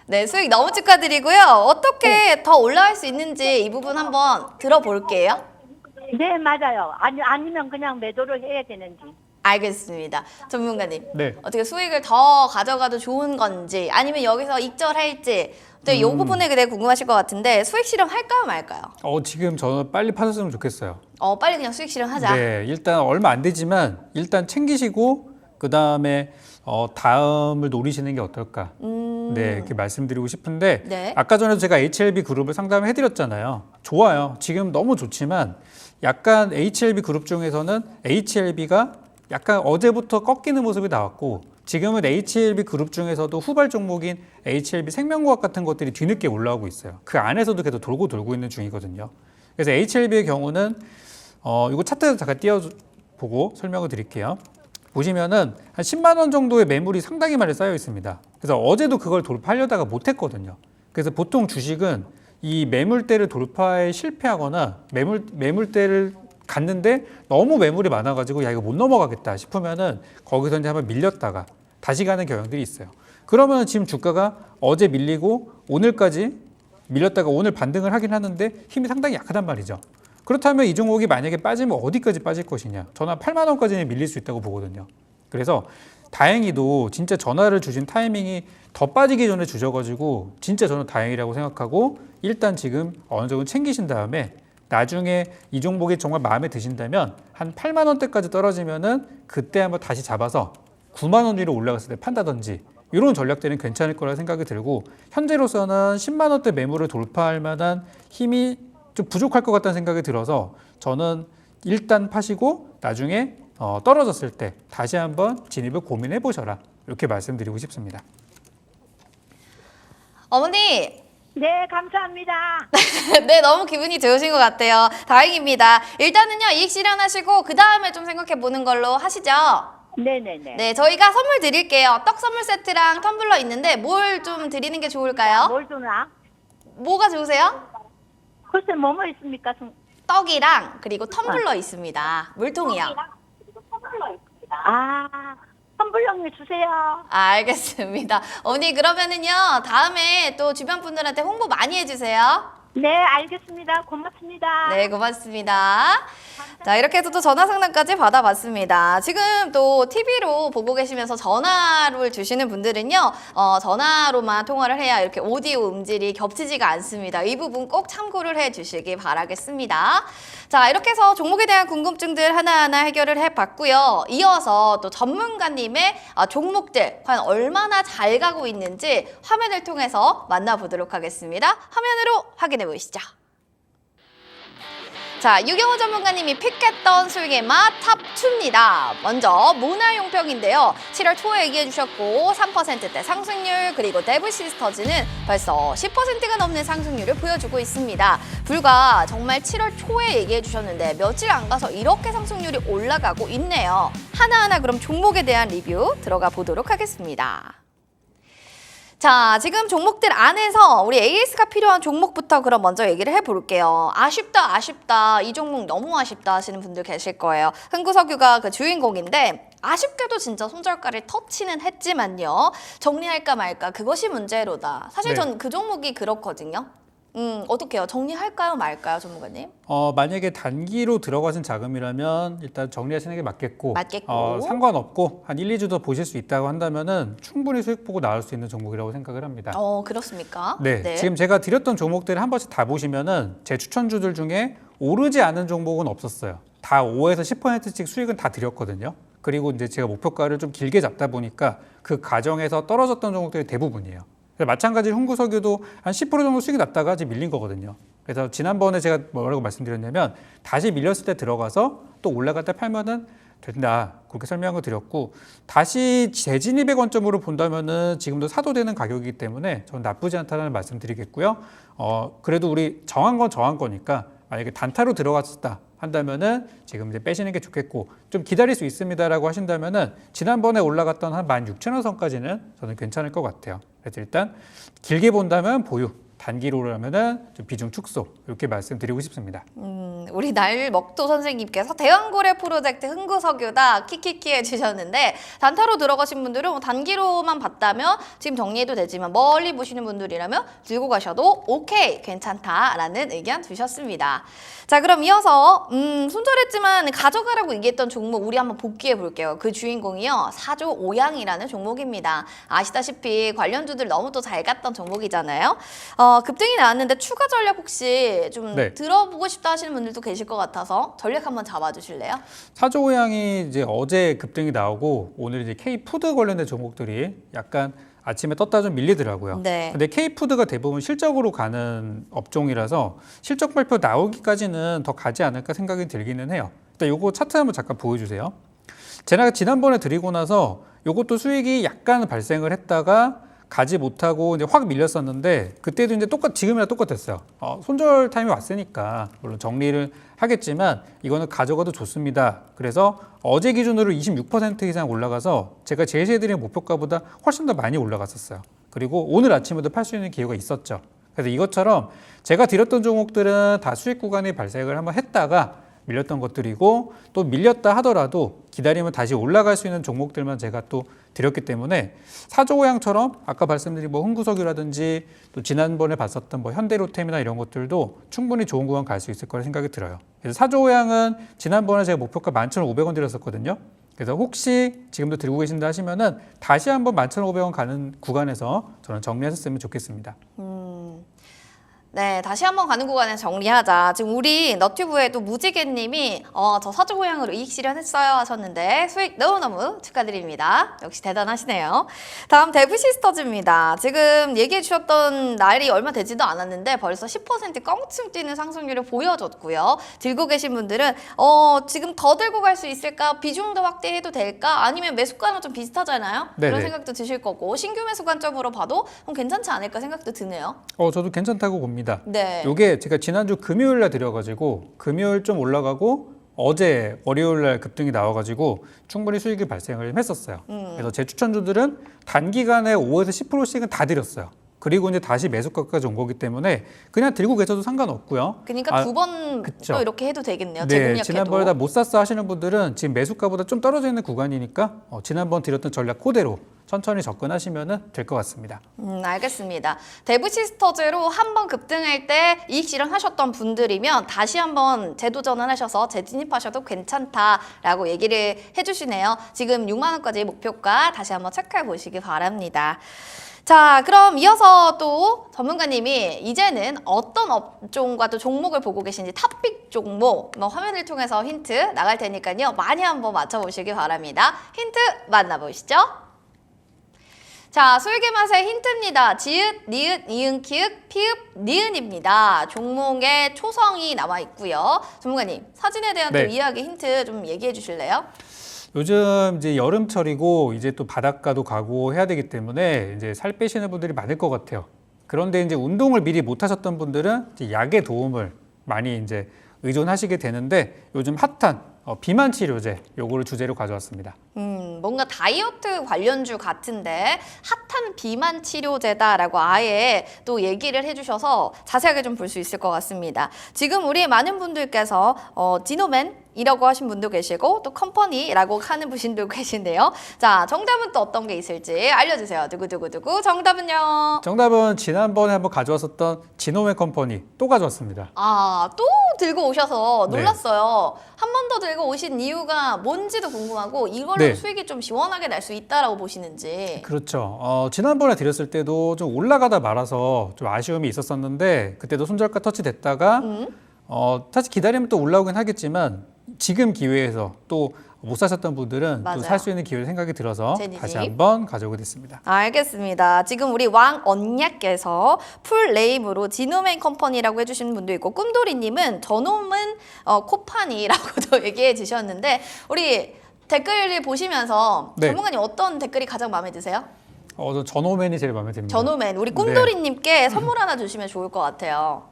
네 수익 너무 축하드리고요. 어떻게 더 올라갈 수 있는지 이 부분 한번 들어볼게요. 네, 맞아요. 아니면 그냥 매도를 해야 되는지. 알겠습니다. 전문가님. 네. 어떻게 수익을 더 가져가도 좋은 건지 아니면 여기서 익절할지 또 이 부분에 대해 궁금하실 것 같은데 수익 실현할까요 말까요? 지금 저는 빨리 파셨으면 좋겠어요. 빨리 그냥 수익 실현하자. 네, 일단 얼마 안 되지만 일단 챙기시고 그 다음에 다음을 노리시는 게 어떨까? 네, 이렇게 말씀드리고 싶은데 네. 아까 전에도 제가 HLB 그룹을 상담해드렸잖아요. 좋아요. 지금 너무 좋지만 약간 HLB 그룹 중에서는 HLB가 약간 어제부터 꺾이는 모습이 나왔고 지금은 HLB 그룹 중에서도 후발 종목인 HLB 생명과학 같은 것들이 뒤늦게 올라오고 있어요. 그 안에서도 계속 돌고 있는 중이거든요. 그래서 HLB의 경우는 이거 차트에서 잠깐 띄워보고 설명을 드릴게요. 보시면은 한 10만 원 정도의 매물이 상당히 많이 쌓여 있습니다. 그래서 어제도 그걸 돌파하려다가 못했거든요. 그래서 보통 주식은 이 매물대를 돌파에 실패하거나 매물대를 갔는데 너무 매물이 많아가지고 야 이거 못 넘어가겠다 싶으면은 거기서 이제 한번 밀렸다가 다시 가는 경향들이 있어요. 그러면 지금 주가가 어제 밀리고 오늘까지 밀렸다가 오늘 반등을 하긴 하는데 힘이 상당히 약하단 말이죠. 그렇다면 이 종목이 만약에 빠지면 어디까지 빠질 것이냐? 저는 8만 원까지는 밀릴 수 있다고 보거든요. 그래서 다행히도 진짜 전화를 주신 타이밍이 더 빠지기 전에 주셔가지고 진짜 저는 다행이라고 생각하고 일단 지금 어느 정도 챙기신 다음에 나중에 이 종목이 정말 마음에 드신다면 한 8만 원대까지 떨어지면은 그때 한번 다시 잡아서 9만 원 위로 올라갔을 때 판다든지 이런 전략들은 괜찮을 거라 생각이 들고 현재로서는 10만 원대 매물을 돌파할 만한 힘이 좀 부족할 것 같다는 생각이 들어서 저는 일단 파시고 나중에 떨어졌을 때 다시 한번 진입을 고민해 보셔라 이렇게 말씀드리고 싶습니다. 어머니 네, 감사합니다. 네, 너무 기분이 좋으신 것 같아요. 다행입니다. 일단은요, 이익 실현하시고 그 다음에 좀 생각해 보는 걸로 하시죠. 네네네. 네, 저희가 선물 드릴게요. 떡 선물 세트랑 텀블러 있는데 뭘 좀 드리는 게 좋을까요? 뭘 주나? 뭐가 좋으세요? 글쎄, 뭐뭐 있습니까? 떡이랑 그리고 텀블러 있습니다. 물통이요. 아, 선불용이 주세요. 알겠습니다. 어머니 그러면은요, 다음에 또 주변 분들한테 홍보 많이 해주세요. 네, 알겠습니다. 고맙습니다. 네, 고맙습니다. 자, 이렇게 해서 또 전화 상담까지 받아봤습니다. 지금 또 TV로 보고 계시면서 전화를 주시는 분들은요, 전화로만 통화를 해야 이렇게 오디오 음질이 겹치지가 않습니다. 이 부분 꼭 참고를 해 주시기 바라겠습니다. 자, 이렇게 해서 종목에 대한 궁금증들 하나하나 해결을 해봤고요. 이어서 또 전문가님의 종목들 과연 얼마나 잘 가고 있는지 화면을 통해서 만나보도록 하겠습니다. 화면으로 확인해 보시죠. 자, 유경호 전문가님이 픽했던 수익의 맛 탑2입니다. 먼저 모나용평인데요. 7월 초에 얘기해 주셨고 3%대 상승률, 그리고 데브시스터즈는 벌써 10%가 넘는 상승률을 보여주고 있습니다. 불과 정말 7월 초에 얘기해 주셨는데 며칠 안 가서 이렇게 상승률이 올라가고 있네요. 하나하나 그럼 종목에 대한 리뷰 들어가 보도록 하겠습니다. 자, 지금 종목들 안에서 우리 AS가 필요한 종목부터 그럼 먼저 얘기를 해볼게요. 아쉽다. 이 종목 너무 아쉽다 하시는 분들 계실 거예요. 흥구석유가 그 주인공인데 아쉽게도 진짜 손절가를 터치는 했지만요. 정리할까 말까 그것이 문제로다. 사실 네. 전 그 종목이 그렇거든요. 어떻게요? 정리할까요 말까요, 전문가님? 만약에 단기로 들어가신 자금이라면 일단 정리하시는 게 맞겠고, 맞겠고. 상관없고 한 1, 2주 더 보실 수 있다고 한다면은 충분히 수익 보고 나올 수 있는 종목이라고 생각을 합니다. 그렇습니까? 네, 지금 제가 드렸던 종목들을 한 번씩 다 보시면은 제 추천주들 중에 오르지 않은 종목은 없었어요. 다 5에서 10%씩 수익은 다 드렸거든요. 그리고 이제 제가 목표가를 좀 길게 잡다 보니까 그 과정에서 떨어졌던 종목들이 대부분이에요. 마찬가지로 흥구석유도 한 10% 정도 수익이 났다가 지금 밀린 거거든요. 그래서 지난번에 제가 뭐라고 말씀드렸냐면 다시 밀렸을 때 들어가서 또 올라갈 때 팔면은 된다. 그렇게 설명한 거 드렸고, 다시 재진입의 관점으로 본다면은 지금도 사도 되는 가격이기 때문에 저는 나쁘지 않다는 말씀 드리겠고요. 그래도 우리 정한 건 정한 거니까 만약에 단타로 들어갔다 한다면은 지금 이제 빼시는 게 좋겠고, 좀 기다릴 수 있습니다라고 하신다면은 지난번에 올라갔던 한 16,000원 선까지는 저는 괜찮을 것 같아요. 그래서 일단 길게 본다면 보유, 단기로라면은 좀 비중 축소 이렇게 말씀드리고 싶습니다. 우리 날먹도 선생님께서 대왕고래 프로젝트 흥구석유다 키키키 해주셨는데, 단타로 들어가신 분들은 단기로만 봤다면 지금 정리해도 되지만 멀리 보시는 분들이라면 들고 가셔도 오케이 괜찮다라는 의견 주셨습니다. 자, 그럼 이어서 손절했지만 가져가라고 얘기했던 종목 우리 한번 복귀해 볼게요. 그 주인공이요, 사조 오양이라는 종목입니다. 아시다시피 관련주들 너무 또 잘 갔던 종목이잖아요. 급등이 나왔는데 추가 전략 혹시 좀 네. 들어보고 싶다 하시는 분들도 계실 것 같아서 전략 한번 잡아주실래요? 사조오양이 이제 어제 급등이 나오고 오늘 이제 K푸드 관련된 종목들이 약간 아침에 떴다 좀 밀리더라고요. 네. 근데 K푸드가 대부분 실적으로 가는 업종이라서 실적 발표 나오기까지는 더 가지 않을까 생각이 들기는 해요. 일단 요거 차트 한번 잠깐 보여주세요. 제가 지난번에 드리고 나서 요것도 수익이 약간 발생을 했다가 가지 못하고 이제 확 밀렸었는데, 그때도 이제 지금이랑 똑같았어요. 손절 타임이 왔으니까 물론 정리를 하겠지만 이거는 가져가도 좋습니다. 그래서 어제 기준으로 26% 이상 올라가서 제가 제시해드린 목표가보다 훨씬 더 많이 올라갔었어요. 그리고 오늘 아침에도 팔 수 있는 기회가 있었죠. 그래서 이것처럼 제가 드렸던 종목들은 다 수익 구간이 발생을 한번 했다가 밀렸던 것들이고, 또 밀렸다 하더라도 기다리면 다시 올라갈 수 있는 종목들만 제가 또 드렸기 때문에 사조오양처럼 아까 말씀드린 뭐 흥구석유라든지 또 지난번에 봤었던 뭐 현대로템이나 이런 것들도 충분히 좋은 구간 갈 수 있을 거라 생각이 들어요. 그래서 사조오양은 지난번에 제가 목표가 11,500원 드렸었거든요. 그래서 혹시 지금도 들고 계신다 하시면은 다시 한번 11,500원 가는 구간에서 저는 정리하셨으면 좋겠습니다. 네, 다시 한번 가는 구간에서 정리하자. 지금 우리 너튜브에도 무지개님이 저 사조오양으로 이익 실현했어요 하셨는데 수익 너무너무 축하드립니다. 역시 대단하시네요. 다음 데브시스터즈입니다. 지금 얘기해 주셨던 날이 얼마 되지도 않았는데 벌써 10% 껑충 뛰는 상승률을 보여줬고요. 들고 계신 분들은 지금 더 들고 갈 수 있을까? 비중 더 확대해도 될까? 아니면 매수가는 좀 비슷하잖아요. 네네. 그런 생각도 드실 거고, 신규 매수 관점으로 봐도 괜찮지 않을까 생각도 드네요. 저도 괜찮다고 봅니다. 네. 요게 제가 지난주 금요일 날 드려가지고 금요일 좀 올라가고 어제 월요일 날 급등이 나와가지고 충분히 수익이 발생을 했었어요. 그래서 제 추천주들은 단기간에 5에서 10%씩은 다 드렸어요. 그리고 이제 다시 매수가까지 온 거기 때문에 그냥 들고 계셔도 상관없고요. 그러니까 두 번 그쵸. 또 이렇게 해도 되겠네요. 네, 재공략해도. 지난번에 다 못 샀어 하시는 분들은 지금 매수가보다 좀 떨어져 있는 구간이니까 지난번 드렸던 전략 그대로 천천히 접근하시면 될 것 같습니다. 알겠습니다. 대부시스터즈로 한번 급등할 때 이익 실현하셨던 분들이면 다시 한번 재도전을 하셔서 재진입하셔도 괜찮다라고 얘기를 해주시네요. 지금 6만 원까지 목표가 다시 한번 체크해 보시기 바랍니다. 자, 그럼 이어서 또 전문가님이 이제는 어떤 업종과 또 종목을 보고 계신지 탑픽 종목 화면을 통해서 힌트 나갈 테니까요. 많이 한번 맞춰보시기 바랍니다. 힌트 만나보시죠. 자, 수익의 맛의 힌트입니다. 지읒, 니읒, 이응, 키읔, 피읍, 니은입니다. 종목의 초성이 나와 있고요. 전문가님, 사진에 대한 네. 또 이야기 힌트 좀 얘기해 주실래요? 요즘 이제 여름철이고 이제 또 바닷가도 가고 해야 되기 때문에 이제 살 빼시는 분들이 많을 것 같아요. 그런데 이제 운동을 미리 못 하셨던 분들은 이제 약의 도움을 많이 이제 의존하시게 되는데 요즘 핫한 비만 치료제 요거를 주제로 가져왔습니다. 뭔가 다이어트 관련주 같은데 핫한 비만 치료제다라고 아예 또 얘기를 해주셔서 자세하게 좀 볼 수 있을 것 같습니다. 지금 우리 많은 분들께서 지노맨이라고 하신 분도 계시고 또 컴퍼니라고 하는 분도 계신데요. 자, 정답은 또 어떤 게 있을지 알려주세요. 두구두구두구. 정답은요? 정답은 지난번에 한번 가져왔었던 지노맨 컴퍼니 또 가져왔습니다. 아, 또 들고 오셔서 네. 놀랐어요. 한 번 더 들고 오신 이유가 뭔지도 궁금하고 이걸로 네. 수익이 좀 시원하게 날 수 있다라고 보시는지. 그렇죠. 지난번에 드렸을 때도 좀 올라가다 말아서 좀 아쉬움이 있었었는데 그때도 손절가 터치됐다가 사실 기다리면 또 올라오긴 하겠지만 지금 기회에서 또 못 사셨던 분들은 맞아요. 또 살 수 있는 기회를 생각이 들어서 재니집. 다시 한번 가져오게 됐습니다. 알겠습니다. 지금 우리 왕언니께서 풀네임으로 지노맨 컴퍼니라고 해주시는 분도 있고 꿈돌이님은 저놈은 코파니라고도 얘기해 주셨는데 우리 댓글을 보시면서 네. 전문가님 어떤 댓글이 가장 마음에 드세요? 저 전오맨이 제일 마음에 듭니다. 저노맨 우리 꿈돌이님께 선물 하나 주시면 좋을 것 같아요.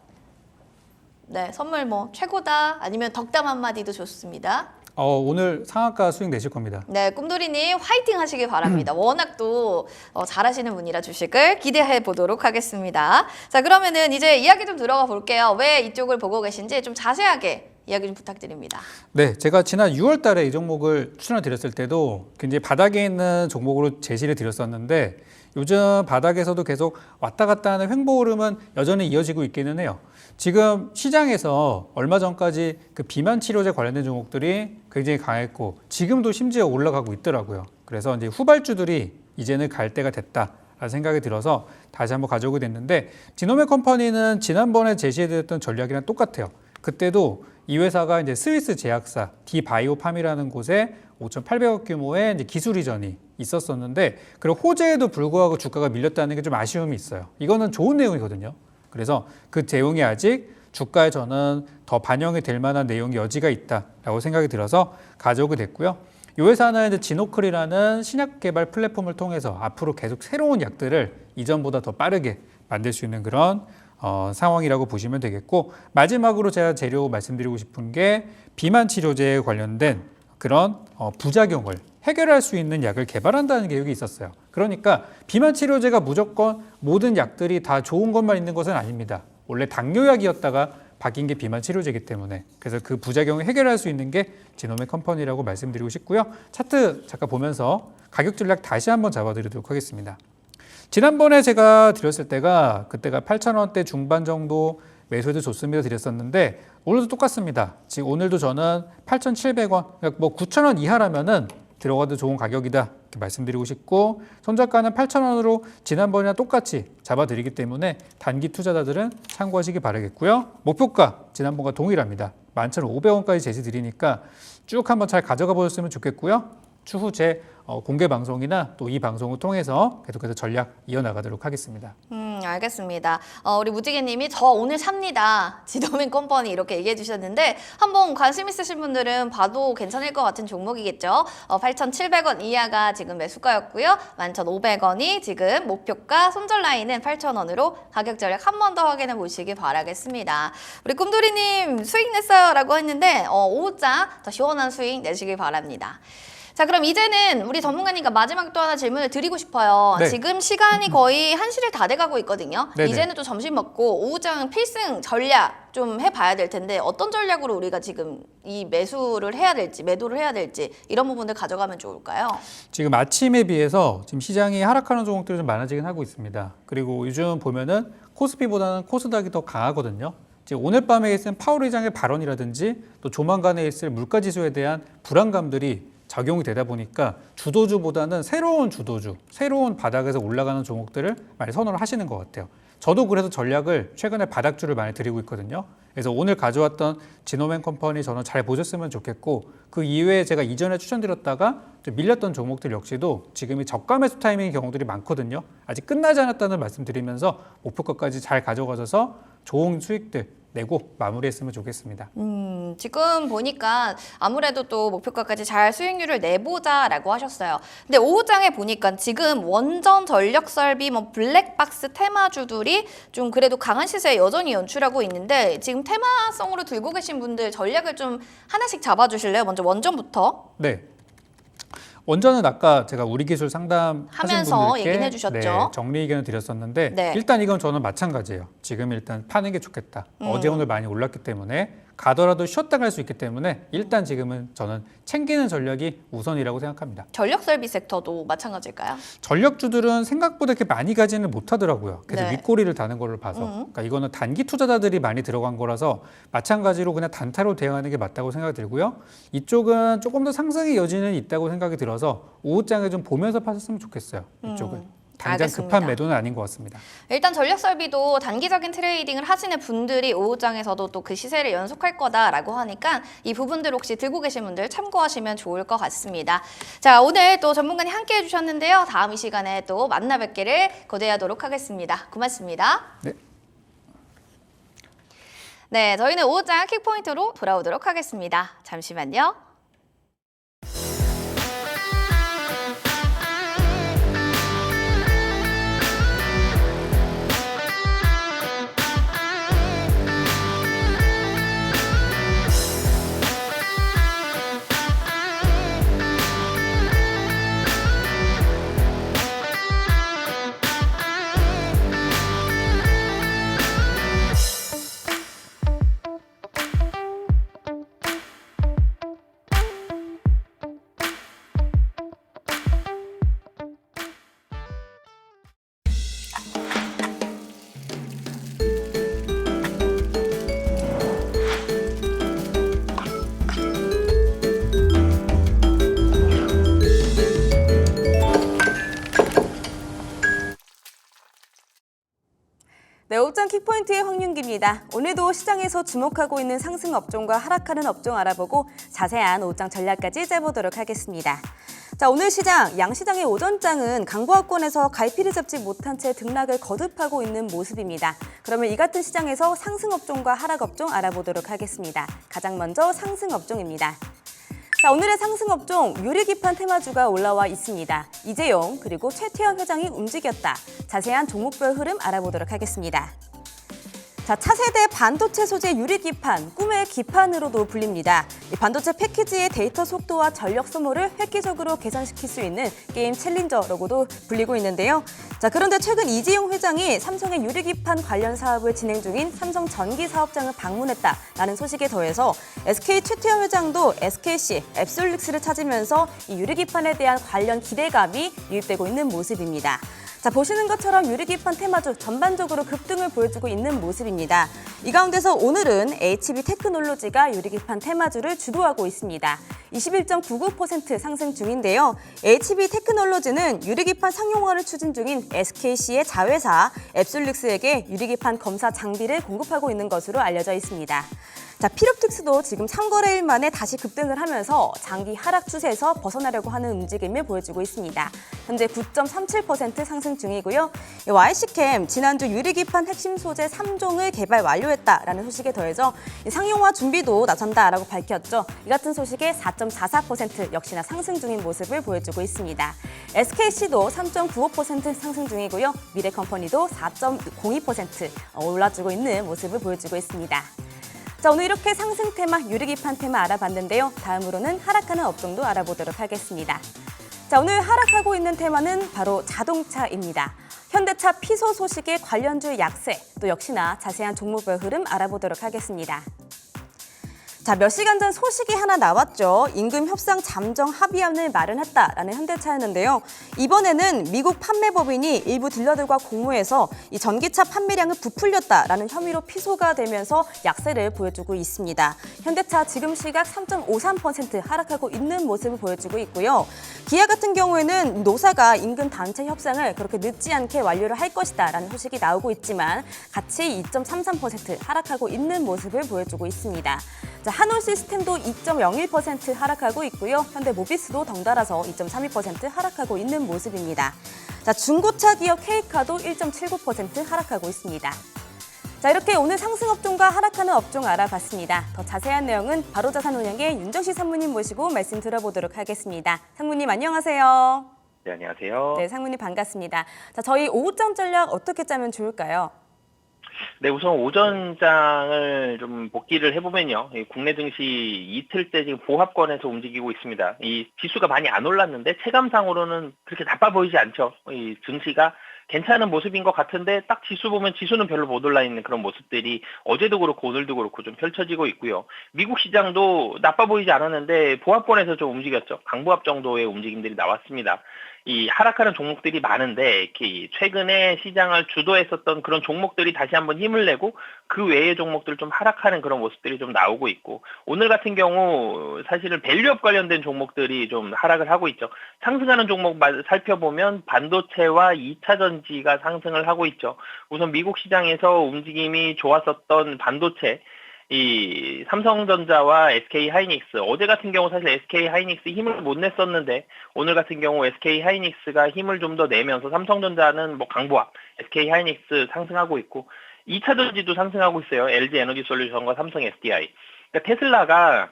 네, 선물 뭐 최고다 아니면 덕담 한마디도 좋습니다. 오늘 상한가 수익 내실 겁니다. 네, 꿈돌이님 화이팅 하시길 바랍니다. 워낙 또 잘하시는 분이라 주식을 기대해 보도록 하겠습니다. 자, 그러면은 이제 이야기 좀 들어가 볼게요. 왜 이쪽을 보고 계신지 좀 자세하게 이야기 좀 부탁드립니다. 네, 제가 지난 6월 달에 이 종목을 추천을 드렸을 때도 굉장히 바닥에 있는 종목으로 제시를 드렸었는데 요즘 바닥에서도 계속 왔다 갔다 하는 횡보 흐름은 여전히 이어지고 있기는 해요. 지금 시장에서 얼마 전까지 그 비만 치료제 관련된 종목들이 굉장히 강했고 지금도 심지어 올라가고 있더라고요. 그래서 이제 후발주들이 이제는 갈 때가 됐다라는 생각이 들어서 다시 한번 가져오게 됐는데 지노맨 컴퍼니는 지난번에 제시해드렸던 전략이랑 똑같아요. 그때도 이 회사가 이제 스위스 제약사 디바이오팜이라는 곳에 5,800억 규모의 이제 기술 이전이 있었었는데 그리고 호재에도 불구하고 주가가 밀렸다는 게 좀 아쉬움이 있어요. 이거는 좋은 내용이거든요. 그래서 그 내용이 아직 주가에 저는 더 반영이 될 만한 내용이 여지가 있다라고 생각이 들어서 가져오게 됐고요. 이 회사는 이제 지노클이라는 신약 개발 플랫폼을 통해서 앞으로 계속 새로운 약들을 이전보다 더 빠르게 만들 수 있는 그런 상황이라고 보시면 되겠고 마지막으로 제가 재료 말씀드리고 싶은 게 비만 치료제에 관련된 그런 부작용을 해결할 수 있는 약을 개발한다는 계획이 있었어요. 그러니까 비만 치료제가 무조건 모든 약들이 다 좋은 것만 있는 것은 아닙니다. 원래 당뇨약이었다가 바뀐 게 비만 치료제이기 때문에 그래서 그 부작용을 해결할 수 있는 게 지노맨 컴퍼니라고 말씀드리고 싶고요. 차트 잠깐 보면서 가격 전략 다시 한번 잡아드리도록 하겠습니다. 지난번에 제가 드렸을 때가 그때가 8,000원대 중반 정도 매수해도 좋습니다 드렸었는데 오늘도 똑같습니다. 지금 오늘도 저는 8,700원, 그러니까 뭐 9,000원 이하라면은 들어가도 좋은 가격이다 이렇게 말씀드리고 싶고 손절가는 8,000원으로 지난번이랑 똑같이 잡아드리기 때문에 단기 투자자들은 참고하시기 바라겠고요. 목표가 지난번과 동일합니다. 11,500원까지 제시드리니까 쭉 한번 잘 가져가 보셨으면 좋겠고요. 추후 제 공개 방송이나 또 이 방송을 통해서 계속해서 전략 이어나가도록 하겠습니다. 알겠습니다. 우리 무지개님이 저 오늘 삽니다. 지도맨 컴퍼니 이렇게 얘기해 주셨는데 한번 관심 있으신 분들은 봐도 괜찮을 것 같은 종목이겠죠. 8,700원 이하가 지금 매수가였고요. 11,500원이 지금 목표가 손절 라인은 8,000원으로 가격 전략 한 번 더 확인해 보시기 바라겠습니다. 우리 꿈돌이님 수익 냈어요 라고 했는데 오후자 더 시원한 수익 내시길 바랍니다. 자, 그럼 이제는 우리 전문가님과 마지막 또 하나 질문을 드리고 싶어요. 네. 지금 시간이 거의 1시를 다 돼가고 있거든요. 네네. 이제는 또 점심 먹고 오후장 필승 전략 좀 해봐야 될 텐데 어떤 전략으로 우리가 지금 이 매수를 해야 될지 매도를 해야 될지 이런 부분들 가져가면 좋을까요? 지금 아침에 비해서 지금 시장이 하락하는 종목들이 좀 많아지긴 하고 있습니다. 그리고 요즘 보면은 코스피보다는 코스닥이 더 강하거든요. 지금 오늘 밤에 있을 파월 의장의 발언이라든지 또 조만간에 있을 물가지수에 대한 불안감들이 작용이 되다 보니까 주도주보다는 새로운 주도주, 새로운 바닥에서 올라가는 종목들을 많이 선호를 하시는 것 같아요. 저도 그래서 전략을 최근에 바닥주를 많이 드리고 있거든요. 그래서 오늘 가져왔던 지노맨 컴퍼니 저는 잘 보셨으면 좋겠고 그 이외에 제가 이전에 추천드렸다가 좀 밀렸던 종목들 역시도 지금이 저가 매수 타이밍인 경우들이 많거든요. 아직 끝나지 않았다는 말씀드리면서 목표가까지 잘 가져가셔서 좋은 수익들 내고 마무리했으면 좋겠습니다. 지금 보니까 아무래도 또 목표가까지 잘 수익률을 내보자라고 하셨어요. 근데 오후장에 보니까 지금 원전, 전력설비, 뭐 블랙박스 테마주들이 좀 그래도 강한 시세 여전히 연출하고 있는데 지금 테마성으로 들고 계신 분들 전략을 좀 하나씩 잡아주실래요? 먼저 원전부터. 네. 원전은 아까 제가 우리 기술 상담하신 하면서 분들께 얘기는 해주셨죠. 네, 정리 의견을 드렸었는데 네. 일단 이건 저는 마찬가지예요. 지금 일단 파는 게 좋겠다. 어제 오늘 많이 올랐기 때문에 가더라도 쉬었다 갈 수 있기 때문에 일단 지금은 저는 챙기는 전략이 우선이라고 생각합니다. 전력설비 섹터도 마찬가지일까요? 전력주들은 생각보다 이렇게 많이 가지는 못하더라고요. 그래서 네. 윗꼬리를 다는 거를 봐서. 그러니까 이거는 단기 투자자들이 많이 들어간 거라서 마찬가지로 그냥 단타로 대응하는 게 맞다고 생각이 들고요. 이쪽은 조금 더 상승의 여지는 있다고 생각이 들어서 오후장에 좀 보면서 파셨으면 좋겠어요. 이쪽은. 당장 알겠습니다. 급한 매도는 아닌 것 같습니다. 일단 전력설비도 단기적인 트레이딩을 하시는 분들이 오후장에서도 또 그 시세를 연속할 거다라고 하니까 이 부분들 혹시 들고 계신 분들 참고하시면 좋을 것 같습니다. 자, 오늘 또 전문가님 함께 해주셨는데요. 다음 이 시간에 또 만나 뵙기를 고대하도록 하겠습니다. 고맙습니다. 네. 네, 저희는 오후장 킥포인트로 돌아오도록 하겠습니다. 잠시만요. 네, 오후장 킥포인트의 황윤기입니다. 오늘도 시장에서 주목하고 있는 상승 업종과 하락하는 업종 알아보고 자세한 오후장 전략까지 짜보도록 하겠습니다. 자, 오늘 시장, 양시장의 오전장은 강보합권에서 갈피를 잡지 못한 채 등락을 거듭하고 있는 모습입니다. 그러면 이 같은 시장에서 상승 업종과 하락 업종 알아보도록 하겠습니다. 가장 먼저 상승 업종입니다. 자, 오늘의 상승 업종 유리기판 테마주가 올라와 있습니다. 이재용 그리고 최태원 회장이 움직였다. 자세한 종목별 흐름 알아보도록 하겠습니다. 자, 차세대 반도체 소재 유리기판, 꿈의 기판으로도 불립니다. 이 반도체 패키지의 데이터 속도와 전력 소모를 획기적으로 개선시킬 수 있는 게임 챌린저라고도 불리고 있는데요. 자, 그런데 최근 이재용 회장이 삼성의 유리기판 관련 사업을 진행 중인 삼성 전기 사업장을 방문했다라는 소식에 더해서 SK 최태원 회장도 SKC, 앱솔릭스를 찾으면서 이 유리기판에 대한 관련 기대감이 유입되고 있는 모습입니다. 자, 보시는 것처럼 유리기판 테마주 전반적으로 급등을 보여주고 있는 모습입니다. 이 가운데서 오늘은 HB 테크놀로지가 유리기판 테마주를 주도하고 있습니다. 21.99% 상승 중인데요. HB 테크놀로지는 유리기판 상용화를 추진 중인 SKC의 자회사 앱솔릭스에게 유리기판 검사 장비를 공급하고 있는 것으로 알려져 있습니다. 자, 피롭틱스도 지금 3거래일 만에 다시 급등을 하면서 장기 하락 추세에서 벗어나려고 하는 움직임을 보여주고 있습니다. 현재 9.37% 상승 중이고요. YC캠 지난주 유리기판 핵심 소재 3종을 개발 완료했다라는 소식에 더해서 상용화 준비도 나선다라고 밝혔죠. 이 같은 소식에 4.44% 역시나 상승 중인 모습을 보여주고 있습니다. SKC도 3.95% 상승 중이고요. 미래컴퍼니도 4.02% 올라주고 있는 모습을 보여주고 있습니다. 자, 오늘 이렇게 상승 테마, 유리기판 테마 알아봤는데요. 다음으로는 하락하는 업종도 알아보도록 하겠습니다. 자, 오늘 하락하고 있는 테마는 바로 자동차입니다. 현대차 피소 소식에 관련주 약세, 또 역시나 자세한 종목별 흐름 알아보도록 하겠습니다. 자, 몇 시간 전 소식이 하나 나왔죠. 임금 협상 잠정 합의안을 마련했다라는 현대차였는데요. 이번에는 미국 판매법인이 일부 딜러들과 공모해서 이 전기차 판매량을 부풀렸다라는 혐의로 피소가 되면서 약세를 보여주고 있습니다. 현대차 지금 시각 3.53% 하락하고 있는 모습을 보여주고 있고요. 기아 같은 경우에는 노사가 임금 단체 협상을 그렇게 늦지 않게 완료를 할 것이다라는 소식이 나오고 있지만 같이 2.33% 하락하고 있는 모습을 보여주고 있습니다. 자, 한올 시스템도 2.01% 하락하고 있고요. 현대모비스도 덩달아서 2.32% 하락하고 있는 모습입니다. 자, 중고차 기업 K카도 1.79% 하락하고 있습니다. 자, 이렇게 오늘 상승 업종과 하락하는 업종 알아봤습니다. 더 자세한 내용은 바로자산운용의 윤정식 상무님 모시고 말씀 들어보도록 하겠습니다. 상무님 안녕하세요. 네, 안녕하세요. 네, 상무님 반갑습니다. 자, 저희 오후장 전략 어떻게 짜면 좋을까요? 네, 우선 오전장을 좀 복기를 해보면요. 이 국내 증시 이틀째 지금 보합권에서 움직이고 있습니다. 이 지수가 많이 안 올랐는데 체감상으로는 그렇게 나빠 보이지 않죠. 이 증시가 괜찮은 모습인 것 같은데 딱 지수 보면 지수는 별로 못 올라 있는 그런 모습들이 어제도 그렇고 오늘도 그렇고 좀 펼쳐지고 있고요. 미국 시장도 나빠 보이지 않았는데 보합권에서 좀 움직였죠. 강보합 정도의 움직임들이 나왔습니다. 이 하락하는 종목들이 많은데 이렇게 최근에 시장을 주도했었던 그런 종목들이 다시 한번 힘을 내고 그 외의 종목들 좀 하락하는 그런 모습들이 좀 나오고 있고 오늘 같은 경우 사실은 밸류업 관련된 종목들이 좀 하락을 하고 있죠. 상승하는 종목 살펴보면 반도체와 2차 전지가 상승을 하고 있죠. 우선 미국 시장에서 움직임이 좋았었던 반도체 이 삼성전자와 SK하이닉스 어제 같은 경우 사실 SK하이닉스 힘을 못 냈었는데 오늘 같은 경우 SK하이닉스가 힘을 좀 더 내면서 삼성전자는 뭐 강보합, SK하이닉스 상승하고 있고 2차 전지도 상승하고 있어요. LG에너지솔루션과 삼성 SDI. 그러니까 테슬라가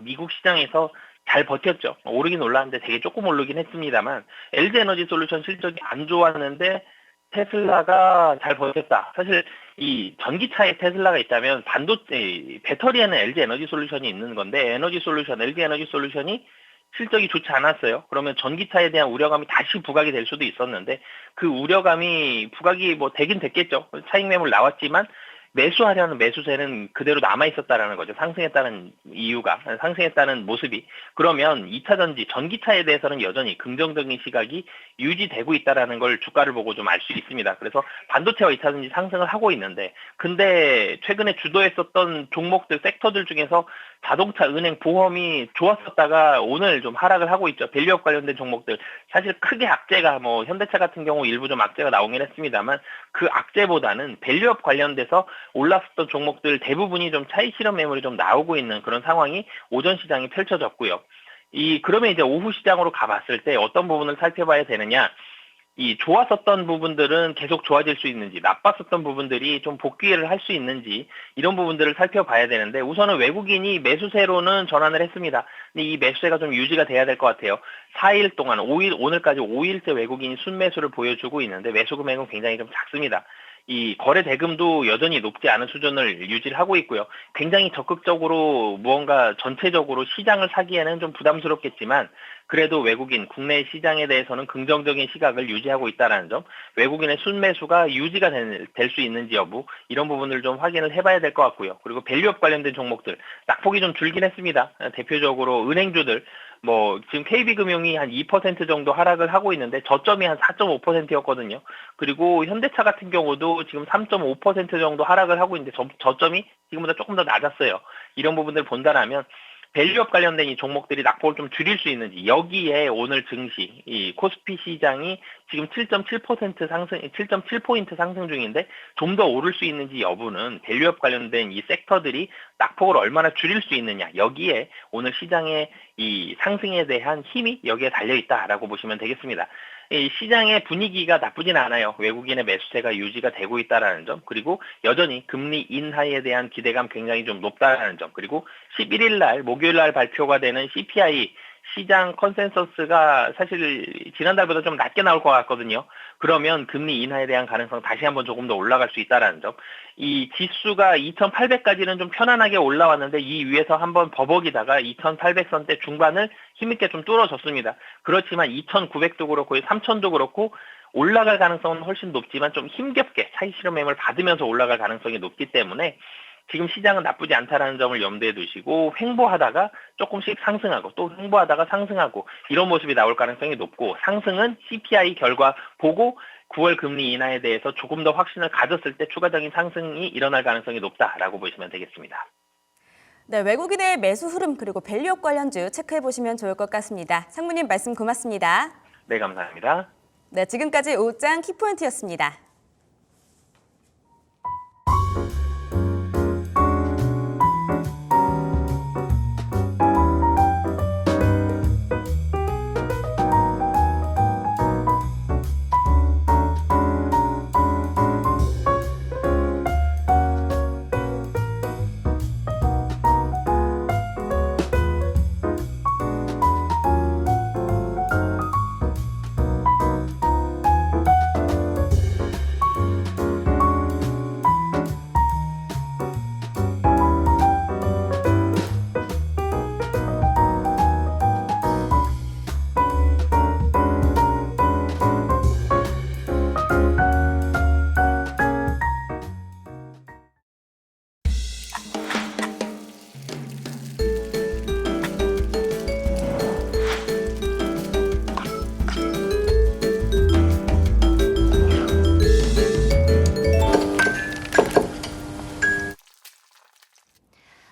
미국 시장에서 잘 버텼죠. 오르긴 올랐는데 되게 조금 오르긴 했습니다만 LG에너지솔루션 실적이 안 좋았는데 테슬라가 잘 버텼다. 사실 이 전기차에 테슬라가 있다면 반도체 배터리에는 LG에너지솔루션이 있는 건데 LG에너지솔루션이 실적이 좋지 않았어요. 그러면 전기차에 대한 우려감이 다시 부각이 될 수도 있었는데 그 우려감이 부각이 뭐 되긴 됐겠죠. 차익 매물 나왔지만 매수하려는 매수세는 그대로 남아있었다라는 거죠. 상승했다는 이유가, 상승했다는 모습이. 그러면 2차 전지, 전기차에 대해서는 여전히 긍정적인 시각이 유지되고 있다라는 걸 주가를 보고 좀 알 수 있습니다. 그래서 반도체와 2차 전지 상승을 하고 있는데, 근데 최근에 주도했었던 종목들, 섹터들 중에서 자동차, 은행, 보험이 좋았었다가 오늘 좀 하락을 하고 있죠. 밸류업 관련된 종목들. 사실 크게 악재가 뭐 현대차 같은 경우 일부 좀 악재가 나오긴 했습니다만 그 악재보다는 밸류업 관련돼서 올랐었던 종목들 대부분이 좀 차익 실현 매물이 좀 나오고 있는 그런 상황이 오전 시장이 펼쳐졌고요. 그러면 이제 오후 시장으로 가봤을 때 어떤 부분을 살펴봐야 되느냐? 이 좋았었던 부분들은 계속 좋아질 수 있는지, 나빴었던 부분들이 좀 복귀를 할 수 있는지 이런 부분들을 살펴봐야 되는데 우선은 외국인이 매수세로는 전환을 했습니다. 근데 이 매수세가 좀 유지가 돼야 될 것 같아요. 4일 동안 오늘까지 5일째 외국인이 순매수를 보여주고 있는데 매수 금액은 굉장히 좀 작습니다. 이 거래 대금도 여전히 높지 않은 수준을 유지를 하고 있고요. 굉장히 적극적으로 무언가 전체적으로 시장을 사기에는 좀 부담스럽겠지만 그래도 외국인, 국내 시장에 대해서는 긍정적인 시각을 유지하고 있다는 점, 외국인의 순매수가 유지가 될 수 있는지 여부 이런 부분을 좀 확인을 해봐야 될 것 같고요. 그리고 밸류업 관련된 종목들, 낙폭이 좀 줄긴 했습니다. 대표적으로 은행주들, 지금 KB금융이 한 2% 정도 하락을 하고 있는데 저점이 한 4.5%였거든요. 그리고 현대차 같은 경우도 지금 3.5% 정도 하락을 하고 있는데 저점이 지금보다 조금 더 낮았어요. 이런 부분들을 본다라면 밸류업 관련된 이 종목들이 낙폭을 좀 줄일 수 있는지 여기에 오늘 증시, 이 코스피 시장이 지금 7.7% 상승, 7.7포인트 상승 중인데 좀 더 오를 수 있는지 여부는 밸류업 관련된 이 섹터들이 낙폭을 얼마나 줄일 수 있느냐 여기에 오늘 시장의 이 상승에 대한 힘이 여기에 달려있다라고 보시면 되겠습니다. 이 시장의 분위기가 나쁘진 않아요. 외국인의 매수세가 유지가 되고 있다는 점, 그리고 여전히 금리 인하에 대한 기대감 굉장히 좀 높다는 점, 그리고 11일 날 목요일 날 발표가 되는 CPI 시장 컨센서스가 사실 지난달보다 좀 낮게 나올 것 같거든요. 그러면 금리 인하에 대한 가능성 다시 한번 조금 더 올라갈 수 있다는 점. 이 지수가 2,800까지는 좀 편안하게 올라왔는데 이 위에서 한번 버벅이다가 2,800선대 중반을 힘있게 좀 뚫어줬습니다. 그렇지만 2,900도 그렇고 3,000도 그렇고 올라갈 가능성은 훨씬 높지만 좀 힘겹게 차익 실현 매물 받으면서 올라갈 가능성이 높기 때문에 지금 시장은 나쁘지 않다라는 점을 염두에 두시고 횡보하다가 조금씩 상승하고 또 횡보하다가 상승하고 이런 모습이 나올 가능성이 높고 상승은 CPI 결과 보고 9월 금리 인하에 대해서 조금 더 확신을 가졌을 때 추가적인 상승이 일어날 가능성이 높다라고 보시면 되겠습니다. 네, 외국인의 매수 흐름 그리고 밸류업 관련주 체크해 보시면 좋을 것 같습니다. 상무님 말씀 고맙습니다. 네, 감사합니다. 네, 지금까지 오후장 키포인트였습니다.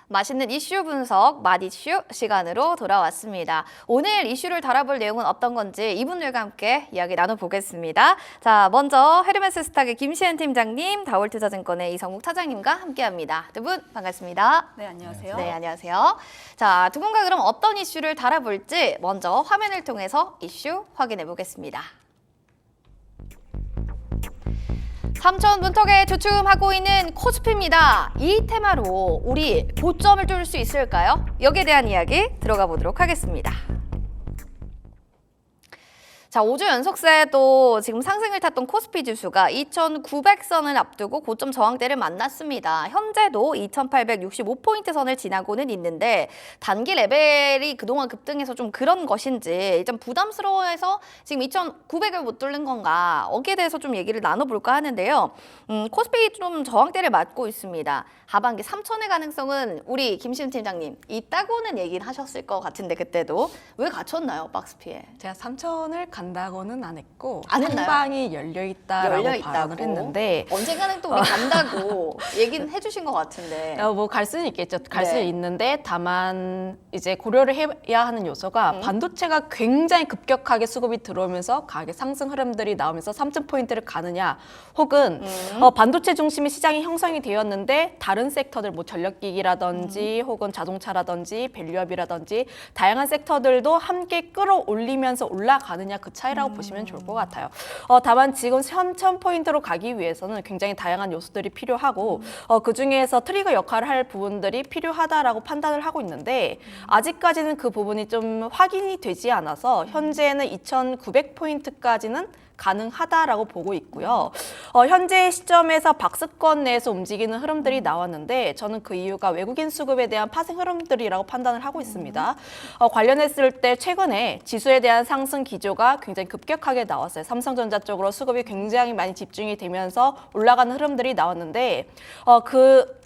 맛있는 이슈 분석 맛이슈 시간으로 돌아왔습니다. 오늘 이슈를 다뤄볼 내용은 어떤 건지 이분들과 함께 이야기 나눠보겠습니다. 자, 먼저 헤르메스 스탁의 김시현 팀장님, 다올투자증권의 이성국 차장님과 함께합니다. 두 분 반갑습니다. 네, 안녕하세요. 네, 안녕하세요. 자, 두 분과 그럼 어떤 이슈를 다뤄볼지 먼저 화면을 통해서 이슈 확인해 보겠습니다. 삼천 문턱에 주춤하고 있는 코스피입니다. 이 테마로 우리 고점을 뚫을 수 있을까요? 여기에 대한 이야기 들어가 보도록 하겠습니다. 자, 5주 연속새도 지금 상승을 탔던 코스피 지수가 2,900선을 앞두고 고점 저항대를 만났습니다. 현재도 2,865포인트 선을 지나고는 있는데 단기 레벨이 그동안 급등해서 좀 그런 것인지 일단 부담스러워해서 지금 2,900을 못 뚫는 건가 여기에 대해서 좀 얘기를 나눠볼까 하는데요. 코스피 좀 저항대를 맞고 있습니다. 하반기 3,000의 가능성은 우리 김시은 팀장님 있다고는 얘기를 하셨을 것 같은데 그때도 왜 갇혔나요, 박스피에? 제가 3,000을 간다고는 안 했고 안 했나요? 상방이 열려 있다고 했는데 언젠가는 또 우리 간다고 얘기는 해주신 것 같은데. 뭐 갈 수는 있겠죠. 갈 네. 수는 있는데 다만 이제 고려를 해야 하는 요소가 반도체가 굉장히 급격하게 수급이 들어오면서 가격 상승 흐름들이 나오면서 3,000포인트를 가느냐 혹은 반도체 중심의 시장이 형성이 되었는데 다른 섹터들 뭐 전력기기라든지 혹은 자동차라든지 밸류업이라든지 다양한 섹터들도 함께 끌어올리면서 올라가느냐 그 차이라고 보시면 좋을 것 같아요. 다만 지금 3,000포인트로 가기 위해서는 굉장히 다양한 요소들이 필요하고 그중에서 트리거 역할을 할 부분들이 필요하다라고 판단을 하고 있는데 아직까지는 그 부분이 좀 확인이 되지 않아서 현재는 2,900포인트까지는 가능하다라고 보고 있고요. 현재 시점에서 박스권 내에서 움직이는 흐름들이 나왔는데 저는 그 이유가 외국인 수급에 대한 파생 흐름들이라고 판단을 하고 있습니다. 관련했을 때 최근에 지수에 대한 상승 기조가 굉장히 급격하게 나왔어요. 삼성전자 쪽으로 수급이 굉장히 많이 집중이 되면서 올라가는 흐름들이 나왔는데 그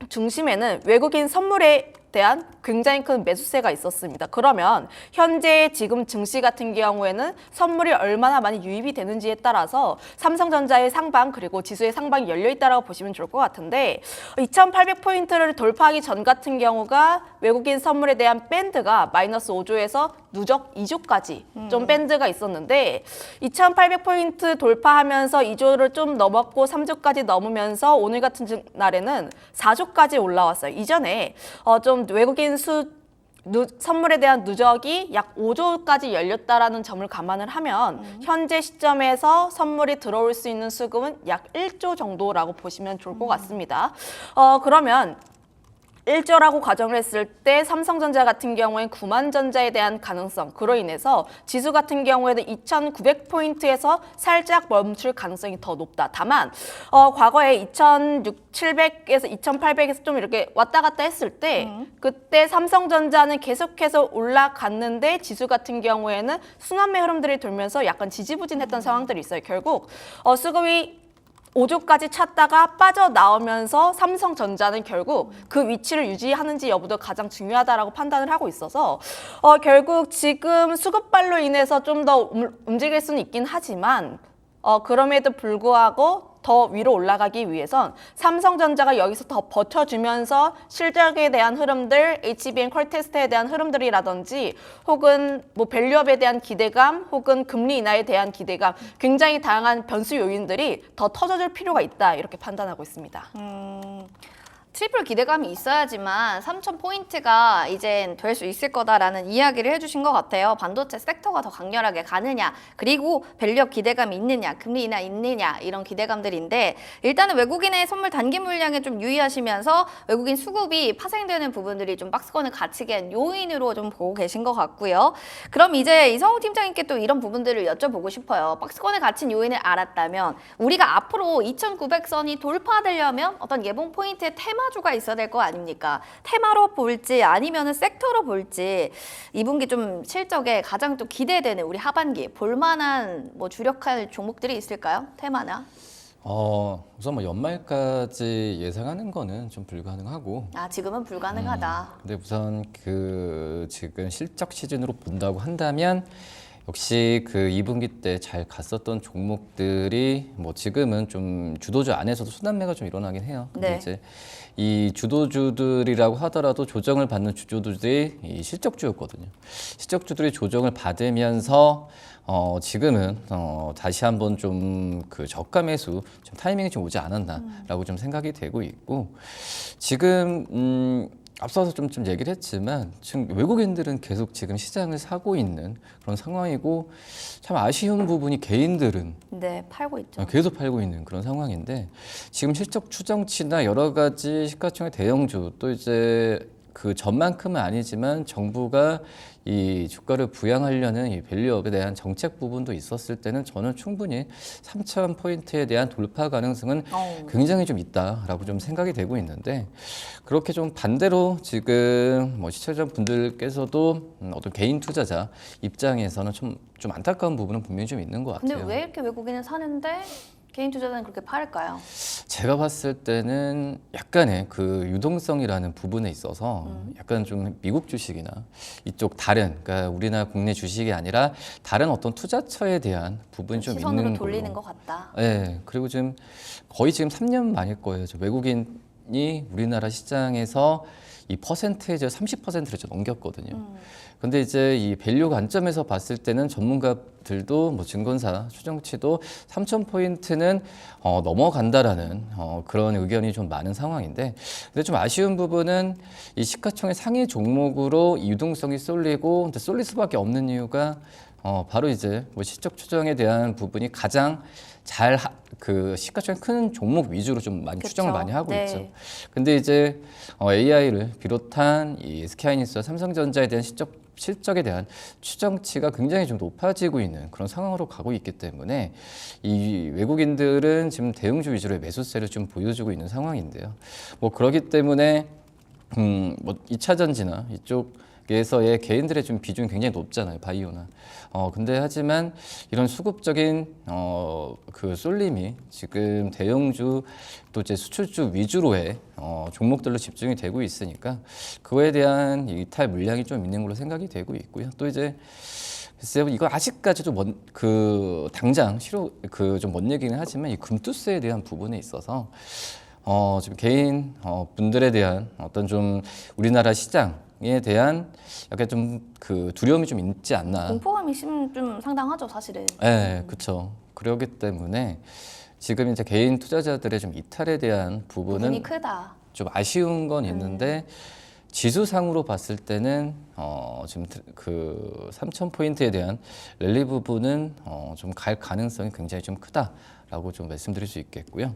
중심에는 외국인 선물에 대한 굉장히 큰 매수세가 있었습니다. 그러면 현재 지금 증시 같은 경우에는 선물이 얼마나 많이 유입이 되는지에 따라서 삼성전자의 상방 그리고 지수의 상방이 열려있다라고 보시면 좋을 것 같은데 2,800포인트를 돌파하기 전 같은 경우가 외국인 선물에 대한 밴드가 마이너스 5조에서 누적 2조까지 좀 밴드가 있었는데 2,800포인트 돌파하면서 2조를 좀 넘었고 3조까지 넘으면서 오늘 같은 날에는 4조까지 올라왔어요. 이전에 좀 외국인 선물에 대한 누적이 약 5조까지 열렸다라는 점을 감안을 하면 현재 시점에서 선물이 들어올 수 있는 수급은 약 1조 정도라고 보시면 좋을 것 같습니다. 그러면 일조라고 가정을 했을 때 삼성전자 같은 경우에는 9만전자에 대한 가능성, 그로 인해서 지수 같은 경우에는 2,900포인트에서 살짝 멈출 가능성이 더 높다. 다만 과거에 2,700에서 2,800에서 좀 이렇게 왔다 갔다 했을 때 그때 삼성전자는 계속해서 올라갔는데 지수 같은 경우에는 순환매 흐름들이 돌면서 약간 지지부진했던 상황들이 있어요. 결국 수급이 5조까지 찼다가 빠져나오면서 삼성전자는 결국 그 위치를 유지하는지 여부도 가장 중요하다라고 판단을 하고 있어서 결국 지금 수급발로 인해서 좀 더 움직일 수는 있긴 하지만 그럼에도 불구하고 더 위로 올라가기 위해선 삼성전자가 여기서 더 버텨주면서 실적에 대한 흐름들, HBM 퀄테스트에 대한 흐름들이라든지 혹은 뭐 밸류업에 대한 기대감 혹은 금리 인하에 대한 기대감 굉장히 다양한 변수 요인들이 더 터져줄 필요가 있다 이렇게 판단하고 있습니다. 트리플 기대감이 있어야지만 3,000포인트가 이젠 될 수 있을 거다라는 이야기를 해주신 것 같아요. 반도체 섹터가 더 강렬하게 가느냐, 그리고 밸류업 기대감이 있느냐, 금리 인하 있느냐 이런 기대감들인데 일단은 외국인의 선물 단기 물량에 좀 유의하시면서 외국인 수급이 파생되는 부분들이 좀 박스권을 갇히게 한 요인으로 좀 보고 계신 것 같고요. 그럼 이제 이성우 팀장님께 또 이런 부분들을 여쭤보고 싶어요. 박스권에 갇힌 요인을 알았다면 우리가 앞으로 2,900선이 돌파되려면 어떤 예봉 포인트의 테마주가 있어야 될 거 아닙니까? 테마로 볼지 아니면은 섹터로 볼지 2분기 좀 실적에 가장 또 기대되는 우리 하반기 볼만한 뭐 주력할 종목들이 있을까요? 테마나? 우선 뭐 연말까지 예상하는 거는 좀 불가능하고. 지금은 불가능하다. 근데 우선 그 지금 실적 시즌으로 본다고 한다면 역시 그 2분기 때 잘 갔었던 종목들이 뭐 지금은 좀 주도주 안에서도 순환매가 좀 일어나긴 해요. 근데 네. 이제 이 주도주들이라고 하더라도 조정을 받는 주도주들이 이 실적주였거든요. 실적주들이 조정을 받으면서 지금은 다시 한번 좀 그 저가 매수 좀 타이밍이 좀 오지 않았나라고 좀 생각이 되고 있고 지금 앞서서 좀 얘기를 했지만 지금 외국인들은 계속 지금 시장을 사고 있는 그런 상황이고 참 아쉬운 부분이 개인들은 네, 팔고 있죠. 계속 팔고 있는 그런 상황인데 지금 실적 추정치나 여러 가지 시가총액 대형주 또 이제 그 전만큼은 아니지만 정부가 이 주가를 부양하려는 이 밸류업에 대한 정책 부분도 있었을 때는 저는 충분히 3,000포인트에 대한 돌파 가능성은 굉장히 좀 있다라고 좀 생각이 되고 있는데 그렇게 좀 반대로 지금 뭐 시청자분들께서도 어떤 개인 투자자 입장에서는 좀 안타까운 부분은 분명히 좀 있는 것 같아요. 근데 왜 이렇게 외국인은 사는데 개인 투자자는 그렇게 팔까요? 제가 봤을 때는 약간의 그 유동성이라는 부분에 있어서 약간 좀 미국 주식이나 이쪽 다른 그러니까 우리나라 국내 주식이 아니라 다른 어떤 투자처에 대한 부분이 좀 시선으로 있는 돌리는 걸로. 것 같다. 네, 그리고 지금 거의 지금 3년 만일 거예요. 저 외국인이 우리나라 시장에서 이 퍼센테이지 30%를 좀 넘겼거든요. 근데 이제 이 밸류 관점에서 봤을 때는 전문가들도 뭐 증권사 추정치도 3,000포인트는 넘어간다라는 그런 의견이 좀 많은 상황인데 근데 좀 아쉬운 부분은 이 시가총액 상위 종목으로 이 유동성이 쏠리고 근데 쏠릴 수밖에 없는 이유가 바로 이제 뭐 실적 추정에 대한 부분이 가장 그 시가총액 큰 종목 위주로 좀 많이 추정을 많이 하고 네. 있죠. 근데 이제 AI를 비롯한 이 SK하이닉스와 삼성전자에 대한 실적에 대한 추정치가 굉장히 좀 높아지고 있는 그런 상황으로 가고 있기 때문에 이 외국인들은 지금 대형주 위주로의 매수세를 좀 보여주고 있는 상황인데요. 뭐 그렇기 때문에 뭐 2차 전지나 이쪽에서의 개인들의 좀 비중이 굉장히 높잖아요. 바이오나. 근데 하지만 이런 수급적인 그 쏠림이 지금 대형주 또 이제 수출주 위주로의 종목들로 집중이 되고 있으니까 그거에 대한 이탈 물량이 좀 있는 걸로 생각이 되고 있고요. 또 이제 글쎄요, 이거 아직까지도 당장 좀 먼 얘기는 하지만 이 금투세에 대한 부분에 있어서 지금 개인 분들에 대한 어떤 좀 우리나라 시장에 대한 약간 좀 그 두려움이 좀 있지 않나. 공포감이 좀 상당하죠, 사실은. 네, 그렇죠. 그렇기 때문에 지금 이제 개인 투자자들의 좀 이탈에 대한 부분은 부분이 크다. 좀 아쉬운 건 있는데 지수상으로 봤을 때는 지금 그 3,000포인트에 대한 랠리 부분은 좀 갈 가능성이 굉장히 좀 크다라고 좀 말씀드릴 수 있겠고요.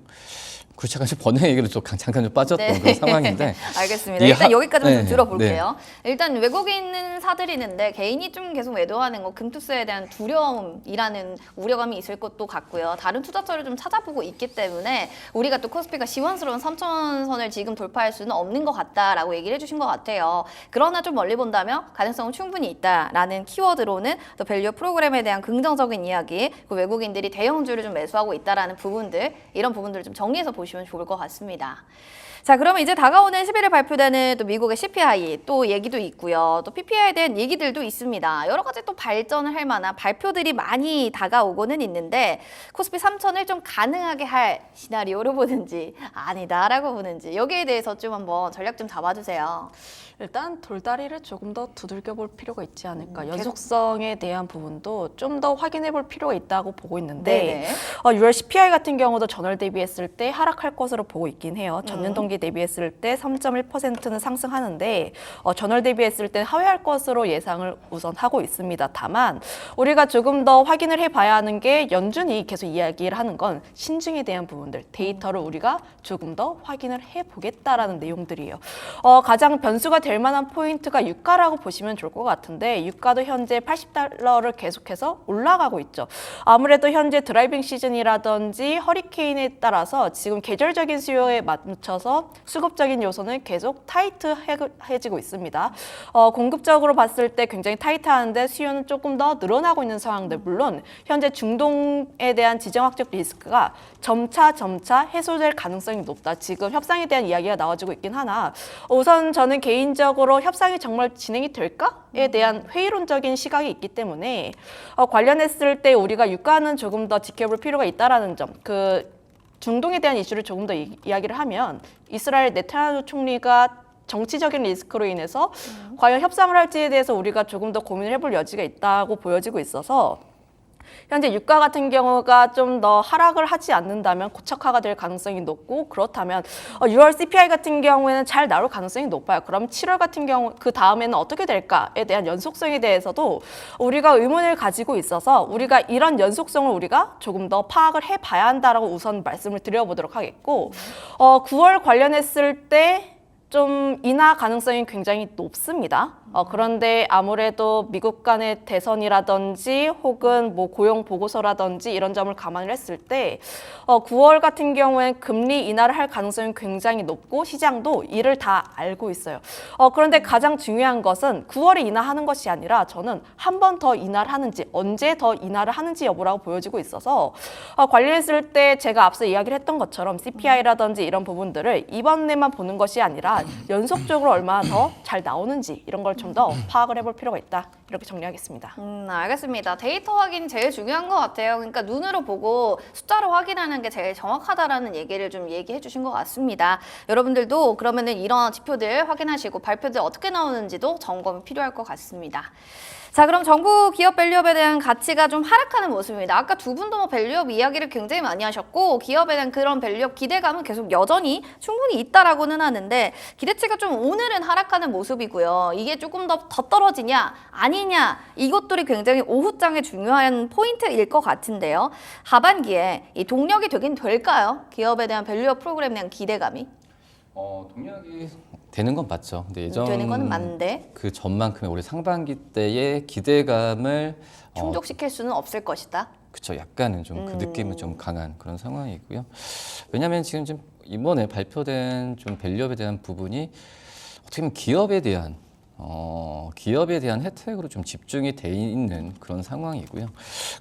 그렇죠. 사실 번외 얘기로 좀 잠깐 좀 빠졌던 네. 그런 상황인데 알겠습니다. 이 일단 하- 여기까지만 좀 네, 들어볼게요. 일단 외국에 있는 사들이 있는데 개인이 좀 계속 매도하는 거 금투스에 대한 두려움이라는 우려감이 있을 것도 같고요. 다른 투자처를 좀 찾아보고 있기 때문에 우리가 또 코스피가 시원스러운 3,000선을 지금 돌파할 수는 없는 것 같다라고 얘기를 해주신 것 같아요. 그러나 좀 멀리 본다면 가능성은 충분히 있다라는 키워드로는 또 밸류 프로그램에 대한 긍정적인 이야기, 그 외국인들이 대형주를 좀 매수하고 있다라는 부분들, 이런 부분들을 좀 정리해서 보시면 좋을 것 같습니다. 자, 그러면 이제 다가오는 11일 발표되는 또 미국의 CPI 또 얘기도 있고요. 또 PPI에 대한 얘기들도 있습니다. 여러 가지 또 발전을 할 만한 발표들이 많이 다가오고는 있는데 코스피 3,000을 좀 가능하게 할 시나리오로 보는지 아니다라고 보는지 여기에 대해서 좀 한번 전략 좀 잡아주세요. 일단 돌다리를 조금 더 두들겨 볼 필요가 있지 않을까. 계속- 연속성에 대한 부분도 좀 더 확인해 볼 필요가 있다고 보고 있는데 네네. 6월 CPI 같은 경우도 전월 대비했을 때 하락할 것으로 보고 있긴 해요. 전년 동기 대비했을 때 3.1%는 상승하는데 전월 대비했을 때 하회할 것으로 예상을 우선 하고 있습니다. 다만 우리가 조금 더 확인을 해봐야 하는 게 연준이 계속 이야기를 하는 건 신중에 대한 부분들, 데이터를 우리가 조금 더 확인을 해보겠다라는 내용들이에요. 가장 변수가 될 만한 포인트가 유가라고 보시면 좋을 것 같은데 유가도 현재 80달러를 계속해서 올라가고 있죠. 아무래도 현재 드라이빙 시즌이라든지 허리케인에 따라서 지금 계절적인 수요에 맞춰서 수급적인 요소는 계속 타이트해지고 있습니다. 공급적으로 봤을 때 굉장히 타이트한데 수요는 조금 더 늘어나고 있는 상황들, 물론 현재 중동에 대한 지정학적 리스크가 점차 해소될 가능성이 높다. 지금 협상에 대한 이야기가 나와지고 있긴 하나 우선 저는 개인적으로 협상이 정말 진행이 될까에 대한 회의론적인 시각이 있기 때문에 관련했을 때 우리가 유가는 조금 더 지켜볼 필요가 있다라는 점. 중동에 대한 이슈를 조금 더 이야기를 하면 이스라엘 네타냐후 총리가 정치적인 리스크로 인해서 과연 협상을 할지에 대해서 우리가 조금 더 고민을 해볼 여지가 있다고 보여지고 있어서 현재 유가 같은 경우가 좀 더 하락을 하지 않는다면 고착화가 될 가능성이 높고 그렇다면 6월 CPI 같은 경우에는 잘 나올 가능성이 높아요. 그럼 7월 같은 경우 그 다음에는 어떻게 될까에 대한 연속성에 대해서도 우리가 의문을 가지고 있어서 우리가 이런 연속성을 우리가 조금 더 파악을 해봐야 한다라고 우선 말씀을 드려보도록 하겠고 9월 관련했을 때 좀 인하 가능성이 굉장히 높습니다. 그런데 아무래도 미국 간의 대선이라든지 혹은 뭐 고용 보고서라든지 이런 점을 감안을 했을 때 9월 같은 경우엔 금리 인하를 할 가능성이 굉장히 높고 시장도 이를 다 알고 있어요. 그런데 가장 중요한 것은 9월에 인하하는 것이 아니라 저는 한 번 더 인하를 하는지 언제 더 인하를 하는지 여부라고 보여지고 있어서 관련했을 때 제가 앞서 이야기를 했던 것처럼 CPI라든지 이런 부분들을 이번에만 보는 것이 아니라 연속적으로 얼마나 더 잘 나오는지 이런 걸 좀 더 파악을 해볼 필요가 있다. 이렇게 정리하겠습니다. 알겠습니다. 데이터 확인이 제일 중요한 것 같아요. 그러니까 눈으로 보고 숫자로 확인하는 게 제일 정확하다라는 얘기를 좀 얘기해 주신 것 같습니다. 여러분들도 그러면은 이런 지표들 확인하시고 발표들 어떻게 나오는지도 점검이 필요할 것 같습니다. 자, 그럼 정부 기업 밸류업에 대한 가치가 좀 하락하는 모습입니다. 아까 두 분도 뭐 밸류업 이야기를 굉장히 많이 하셨고 기업에 대한 그런 밸류업 기대감은 계속 여전히 충분히 있다라고는 하는데 기대치가 좀 오늘은 하락하는 모습이고요. 이게 조금 더 떨어지냐 아니냐 이것들이 굉장히 오후장에 중요한 포인트일 것 같은데요. 하반기에 이 동력이 되긴 될까요? 기업에 대한 밸류업 프로그램에 대한 기대감이? 동력이 되는 건 맞죠. 근데 되는 거는 맞는데 그 전만큼의 올해 상반기 때의 기대감을 충족시킬 수는 없을 것이다. 그쵸. 약간은 좀 그 느낌은 좀 강한 그런 상황이고요. 왜냐하면 지금 좀 이번에 발표된 좀 밸류업에 대한 부분이 어떻게 보면 기업에 대한 혜택으로 좀 집중이 돼 있는 그런 상황이고요.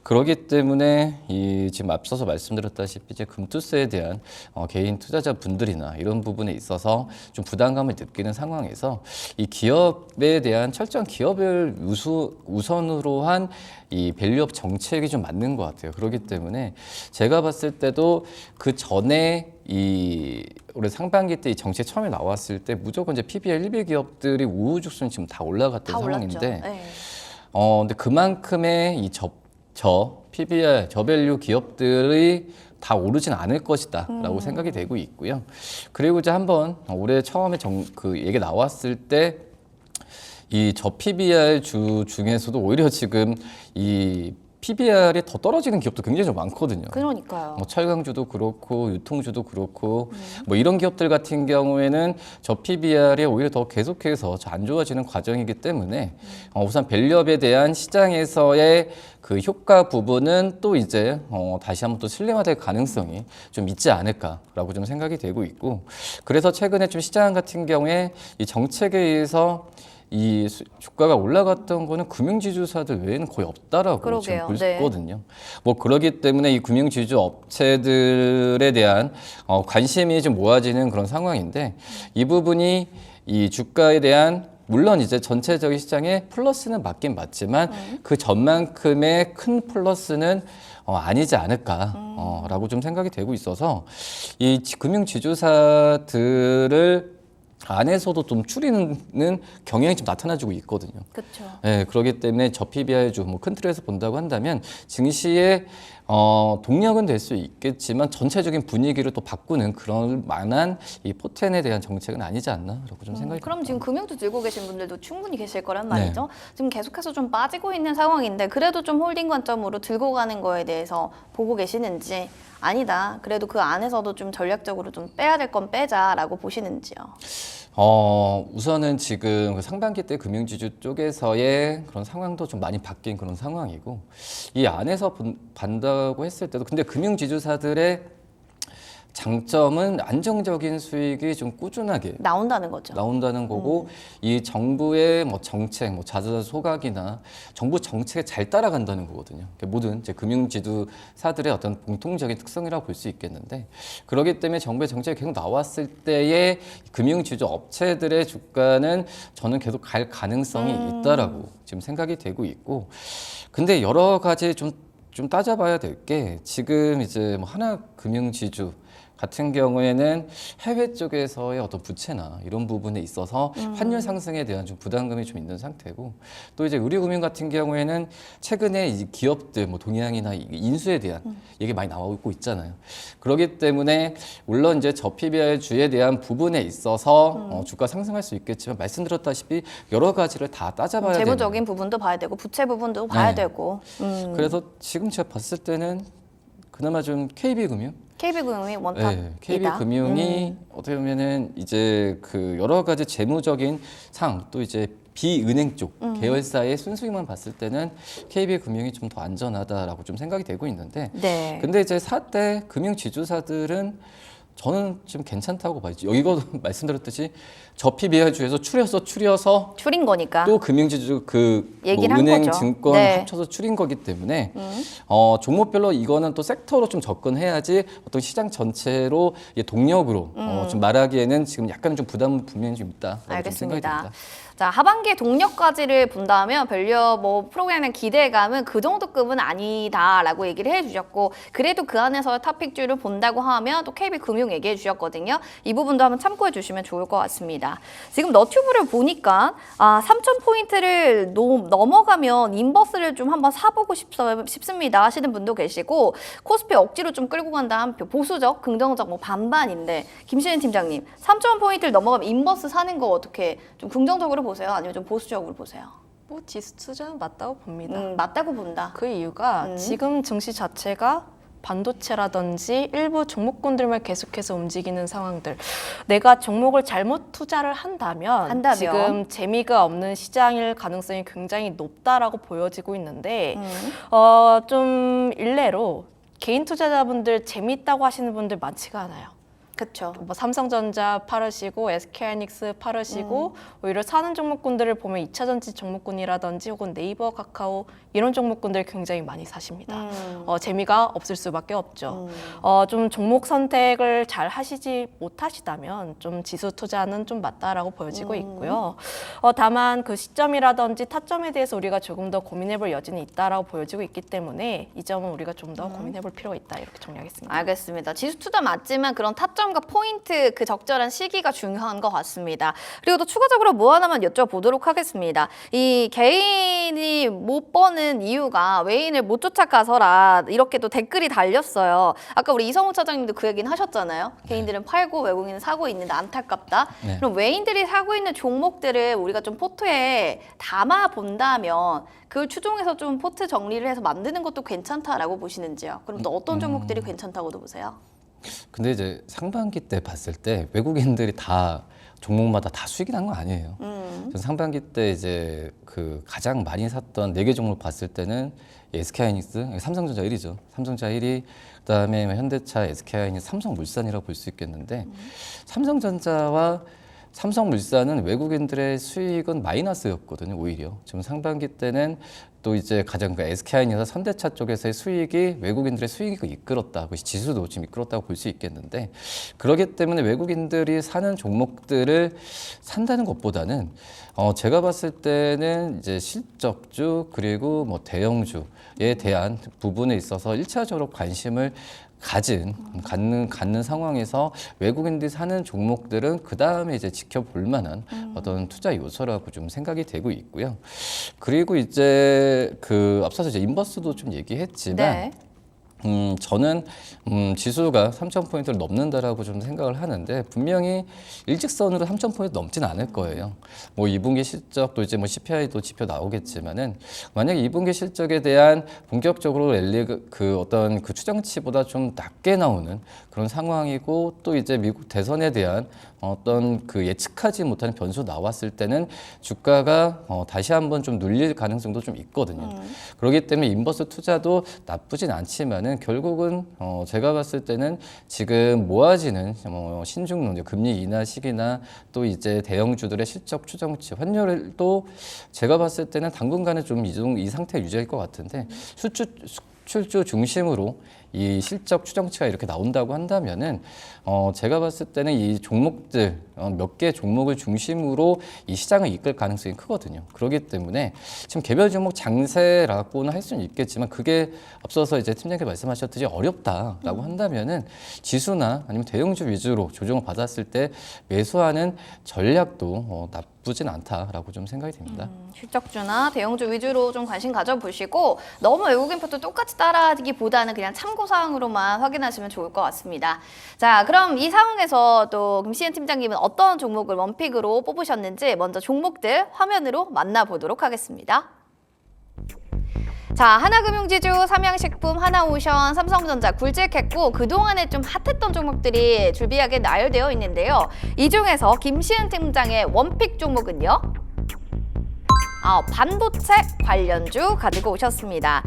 그렇기 때문에 이 지금 앞서서 말씀드렸다시피 이제 금투스에 대한 개인 투자자 분들이나 이런 부분에 있어서 좀 부담감을 느끼는 상황에서 이 기업에 대한 철저한 기업을 우선으로 한 이 밸류업 정책이 좀 맞는 것 같아요. 그렇기 때문에 제가 봤을 때도 그 전에 이 올해 상반기 때 이 정책 처음에 나왔을 때 무조건 이제 PBR 1배 기업들이 우후죽순 지금 다 올라갔던 상황인데, 네. 근데 그만큼의 이 PBR 저밸류 기업들이 다 오르진 않을 것이다라고 생각이 되고 있고요. 그리고 이제 한번 올해 처음에 그 얘기 나왔을 때 이 PBR 주 중에서도 오히려 지금 이 PBR이 더 떨어지는 기업도 굉장히 좀 많거든요. 그러니까요. 뭐 철강주도 그렇고 유통주도 그렇고 뭐 이런 기업들 같은 경우에는 저 PBR이 오히려 더 계속해서 안 좋아지는 과정이기 때문에 우선 밸류업에 대한 시장에서의 그 효과 부분은 또 이제 다시 한번 또 슬림화될 가능성이 좀 있지 않을까라고 좀 생각이 되고 있고, 그래서 최근에 좀 시장 같은 경우에 이 정책에 의해서 이 주가가 올라갔던 거는 금융지주사들 외에는 거의 없다라고 그러게요. 지금 볼 수 네. 있거든요. 뭐 그러기 때문에 이 금융지주 업체들에 대한 관심이 좀 모아지는 그런 상황인데, 이 부분이 이 주가에 대한 물론 이제 전체적인 시장에 플러스는 맞긴 맞지만 그 전만큼의 큰 플러스는 아니지 않을까라고 좀 생각이 되고 있어서 이 금융지주사들을 안에서도 좀 줄이는 경향이 좀 나타나지고 있거든요. 그렇죠. 네, 그렇기 때문에 저 PBR주 큰 틀에서 본다고 한다면 증시의 동력은 될 수 있겠지만 전체적인 분위기를 또 바꾸는 그런 만한 이 포텐에 대한 정책은 아니지 않나라고 좀 생각이 그럼 듭니다. 지금 금융주 들고 계신 분들도 충분히 계실 거란 말이죠. 지금 계속해서 좀 빠지고 있는 상황인데 그래도 좀 홀딩 관점으로 들고 가는 거에 대해서 보고 계시는지, 아니다, 그래도 그 안에서도 좀 전략적으로 좀 빼야 될 건 빼자라고 보시는지요. 우선은 지금 그 상반기 때 금융지주 쪽에서의 그런 상황도 좀 많이 바뀐 그런 상황이고, 이 안에서 본다고 했을 때도 근데 금융지주사들의 장점은 안정적인 수익이 좀 꾸준하게 나온다는 거죠. 나온다는 거고, 이 정부의 뭐 정책, 뭐 자사주 소각이나 정부 정책에 잘 따라간다는 거거든요. 그러니까 모든 이제 금융지주사들의 어떤 공통적인 특성이라고 볼 수 있겠는데, 그렇기 때문에 정부의 정책이 계속 나왔을 때의 금융지주 업체들의 주가는 저는 계속 갈 가능성이 있다라고 지금 생각이 되고 있고, 근데 여러 가지 좀 따져봐야 될 게, 지금 이제 뭐 하나금융지주 같은 경우에는 해외 쪽에서의 어떤 부채나 이런 부분에 있어서 환율 상승에 대한 좀 부담감이 좀 있는 상태고, 또 이제 의료금융 같은 경우에는 최근에 이 기업들 뭐 동향이나 인수에 대한 얘기 많이 나오고 있잖아요. 그렇기 때문에 물론 이제 저 PBR 주에 대한 부분에 있어서 주가 상승할 수 있겠지만, 말씀드렸다시피 여러 가지를 다 따져봐야 되는. 재무적인 부분도 봐야 되고 부채 부분도 봐야 네. 되고. 그래서 지금 제가 봤을 때는 그나마 좀 KB금융, KB금융이 원탑이다. 네, KB금융이 어떻게 보면은 이제 그 여러 가지 재무적인 상, 또 이제 비은행 쪽 계열사의 순수익만 봤을 때는 KB금융이 좀 더 안전하다라고 좀 생각이 되고 있는데, 네. 근데 이제 4대 금융지주사들은 저는 좀 괜찮다고 봐야죠. 이거 말씀드렸듯이 저 PBR 주에서 추려서 줄인 거니까. 또 금융지주 뭐 얘기를 한 은행, 거죠. 증권 네. 합쳐서 줄인 거기 때문에 종목별로 이거는 또 섹터로 좀 접근해야지 어떤 시장 전체로 동력으로 좀 말하기에는 지금 약간 좀 부담은 분명히 좀 있다라고 좀 생각이 알겠습니다. 듭니다. 자, 하반기 동력까지를 본다면 밸류업 뭐 프로그램의 기대감은 그 정도 급은 아니다라고 얘기를 해주셨고, 그래도 그 안에서 탑픽주를 본다고 하면 또 KB금융 얘기해 주셨거든요. 이 부분도 한번 참고해 주시면 좋을 것 같습니다. 지금 너튜브를 보니까 3,000포인트를 넘어가면 인버스를 좀 한번 사보고 싶습니다 하시는 분도 계시고, 코스피 억지로 좀 끌고 간다 한 표, 보수적, 긍정적 뭐 반반인데, 김신혜 팀장님 3,000포인트를 넘어가면 인버스 사는 거 어떻게 좀 긍정적으로 보세요? 아니면 좀 보수적으로 보세요? 뭐 지수 투자는 맞다고 봅니다. 맞다고 본다. 그 이유가 지금 증시 자체가 반도체라든지 일부 종목군들만 계속해서 움직이는 상황들. 내가 종목을 잘못 투자를 한다면 지금 재미가 없는 시장일 가능성이 굉장히 높다라고 보여지고 있는데 좀 일례로 개인 투자자분들 재미있다고 하시는 분들 많지가 않아요. 그렇죠. 뭐 삼성전자 팔으시고 SK하이닉스 팔으시고 오히려 사는 종목군들을 보면 2차전지 종목군이라든지 혹은 네이버, 카카오 이런 종목군들 굉장히 많이 사십니다. 재미가 없을 수밖에 없죠. 좀 종목 선택을 잘 하시지 못하시다면 좀 지수 투자는 좀 맞다라고 보여지고 있고요. 다만 그 시점이라든지 타점에 대해서 우리가 조금 더 고민해볼 여지는 있다라고 보여지고 있기 때문에 이 점은 우리가 좀 더 고민해볼 필요가 있다, 이렇게 정리하겠습니다. 알겠습니다. 지수 투자 맞지만 그런 타점 시점과 포인트 그 적절한 시기가 중요한 것 같습니다. 그리고 또 추가적으로 뭐 하나만 여쭤보도록 하겠습니다. 이 개인이 못 버는 이유가 외인을 못 쫓아가서라 이렇게 또 댓글이 달렸어요. 아까 우리 이성우 차장님도 그 얘기는 하셨잖아요. 개인들은 팔고 외국인은 사고 있는데 안타깝다. 네. 그럼 외인들이 사고 있는 종목들을 우리가 좀 포트에 담아 본다면 그걸 추종해서 좀 포트 정리를 해서 만드는 것도 괜찮다라고 보시는지요? 그럼 또 어떤 종목들이 괜찮다고도 보세요? 근데 이제 상반기 때 봤을 때 외국인들이 다 종목마다 다 수익이 난 거 아니에요. 저는 상반기 때 이제 그 가장 많이 샀던 4개 종목 봤을 때는 SK하이닉스, 삼성전자 1위죠. 삼성전자 1위, 그다음에 현대차, SK하이닉스, 삼성물산이라고 볼 수 있겠는데 삼성전자와 삼성물산은 외국인들의 수익은 마이너스였거든요, 오히려. 지금 상반기 때는 또 이제 가장 그 SK하이닉스, 현대차 쪽에서의 수익이 외국인들의 수익을 이끌었다. 그 지수도 지금 이끌었다고 볼 수 있겠는데 그렇기 때문에 외국인들이 사는 종목들을 산다는 것보다는 제가 봤을 때는 이제 실적주 그리고 뭐 대형주에 대한 부분에 있어서 1차적으로 관심을 갖는 상황에서 외국인들이 사는 종목들은 그 다음에 이제 지켜볼 만한 어떤 투자 요소라고 좀 생각이 되고 있고요. 그리고 이제 그 앞서서 이제 인버스도 좀 얘기했지만 네. 저는 지수가 3,000포인트를 넘는다라고 좀 생각을 하는데 분명히 일직선으로 3,000포인트 넘지는 않을 거예요. 뭐 2분기 실적도 이제 뭐 CPI도 지표 나오겠지만은 만약에 2분기 실적에 대한 본격적으로 랠리 그 어떤 그 추정치보다 좀 낮게 나오는 그런 상황이고 또 이제 미국 대선에 대한 어떤 그 예측하지 못하는 변수 나왔을 때는 주가가 다시 한번 좀 눌릴 가능성도 좀 있거든요. 그렇기 때문에 인버스 투자도 나쁘진 않지만은 결국은 제가 봤을 때는 지금 모아지는 신중론, 금리 인하 시기나 또 이제 대형주들의 실적 추정치, 환율도 제가 봤을 때는 당분간은 좀 이 상태 유지할 것 같은데 수출주 중심으로 이 실적 추정치가 이렇게 나온다고 한다면은 제가 봤을 때는 이 종목들 몇 개 종목을 중심으로 이 시장을 이끌 가능성이 크거든요. 그렇기 때문에 지금 개별 종목 장세라고는 할 수는 있겠지만 그게 앞서서 이제 팀장님께 말씀하셨듯이 어렵다라고 한다면은 지수나 아니면 대형주 위주로 조정을 받았을 때 매수하는 전략도 나쁘진 않다라고 좀 생각이 됩니다. 실적주나 대형주 위주로 좀 관심 가져보시고 너무 외국인 포트 똑같이 따라하기보다는 그냥 참고사항으로만 확인하시면 좋을 것 같습니다. 자, 그럼 이 상황에서 또 김시은 팀장님은 어떤 종목을 원픽으로 뽑으셨는지 먼저 종목들 화면으로 만나보도록 하겠습니다. 자, 하나금융지주, 삼양식품, 하나오션, 삼성전자 굵직했고 그동안에 좀 핫했던 종목들이 줄비하게 나열되어 있는데요. 이 중에서 김시은 팀장의 원픽 종목은요? 반도체 관련주 가지고 오셨습니다.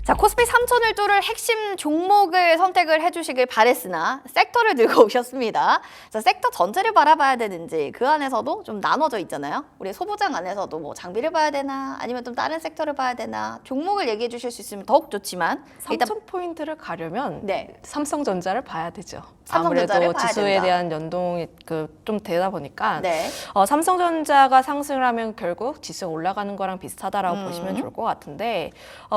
자, 코스피 3,000을 뚫을 핵심 종목을 선택을 해주시길 바랬으나 섹터를 들고 오셨습니다. 자, 섹터 전체를 바라봐야 되는지 그 안에서도 좀 나눠져 있잖아요. 우리 소부장 안에서도 뭐 장비를 봐야 되나 아니면 좀 다른 섹터를 봐야 되나 종목을 얘기해 주실 수 있으면 더욱 좋지만 일단 3,000포인트를 가려면 네. 삼성전자를 봐야 되죠. 삼성전자를 아무래도 봐야 지수에 된다. 대한 연동이 좀 되다 보니까 네. 삼성전자가 상승을 하면 결국 지수가 올라가는 거랑 비슷하다라고 보시면 좋을 것 같은데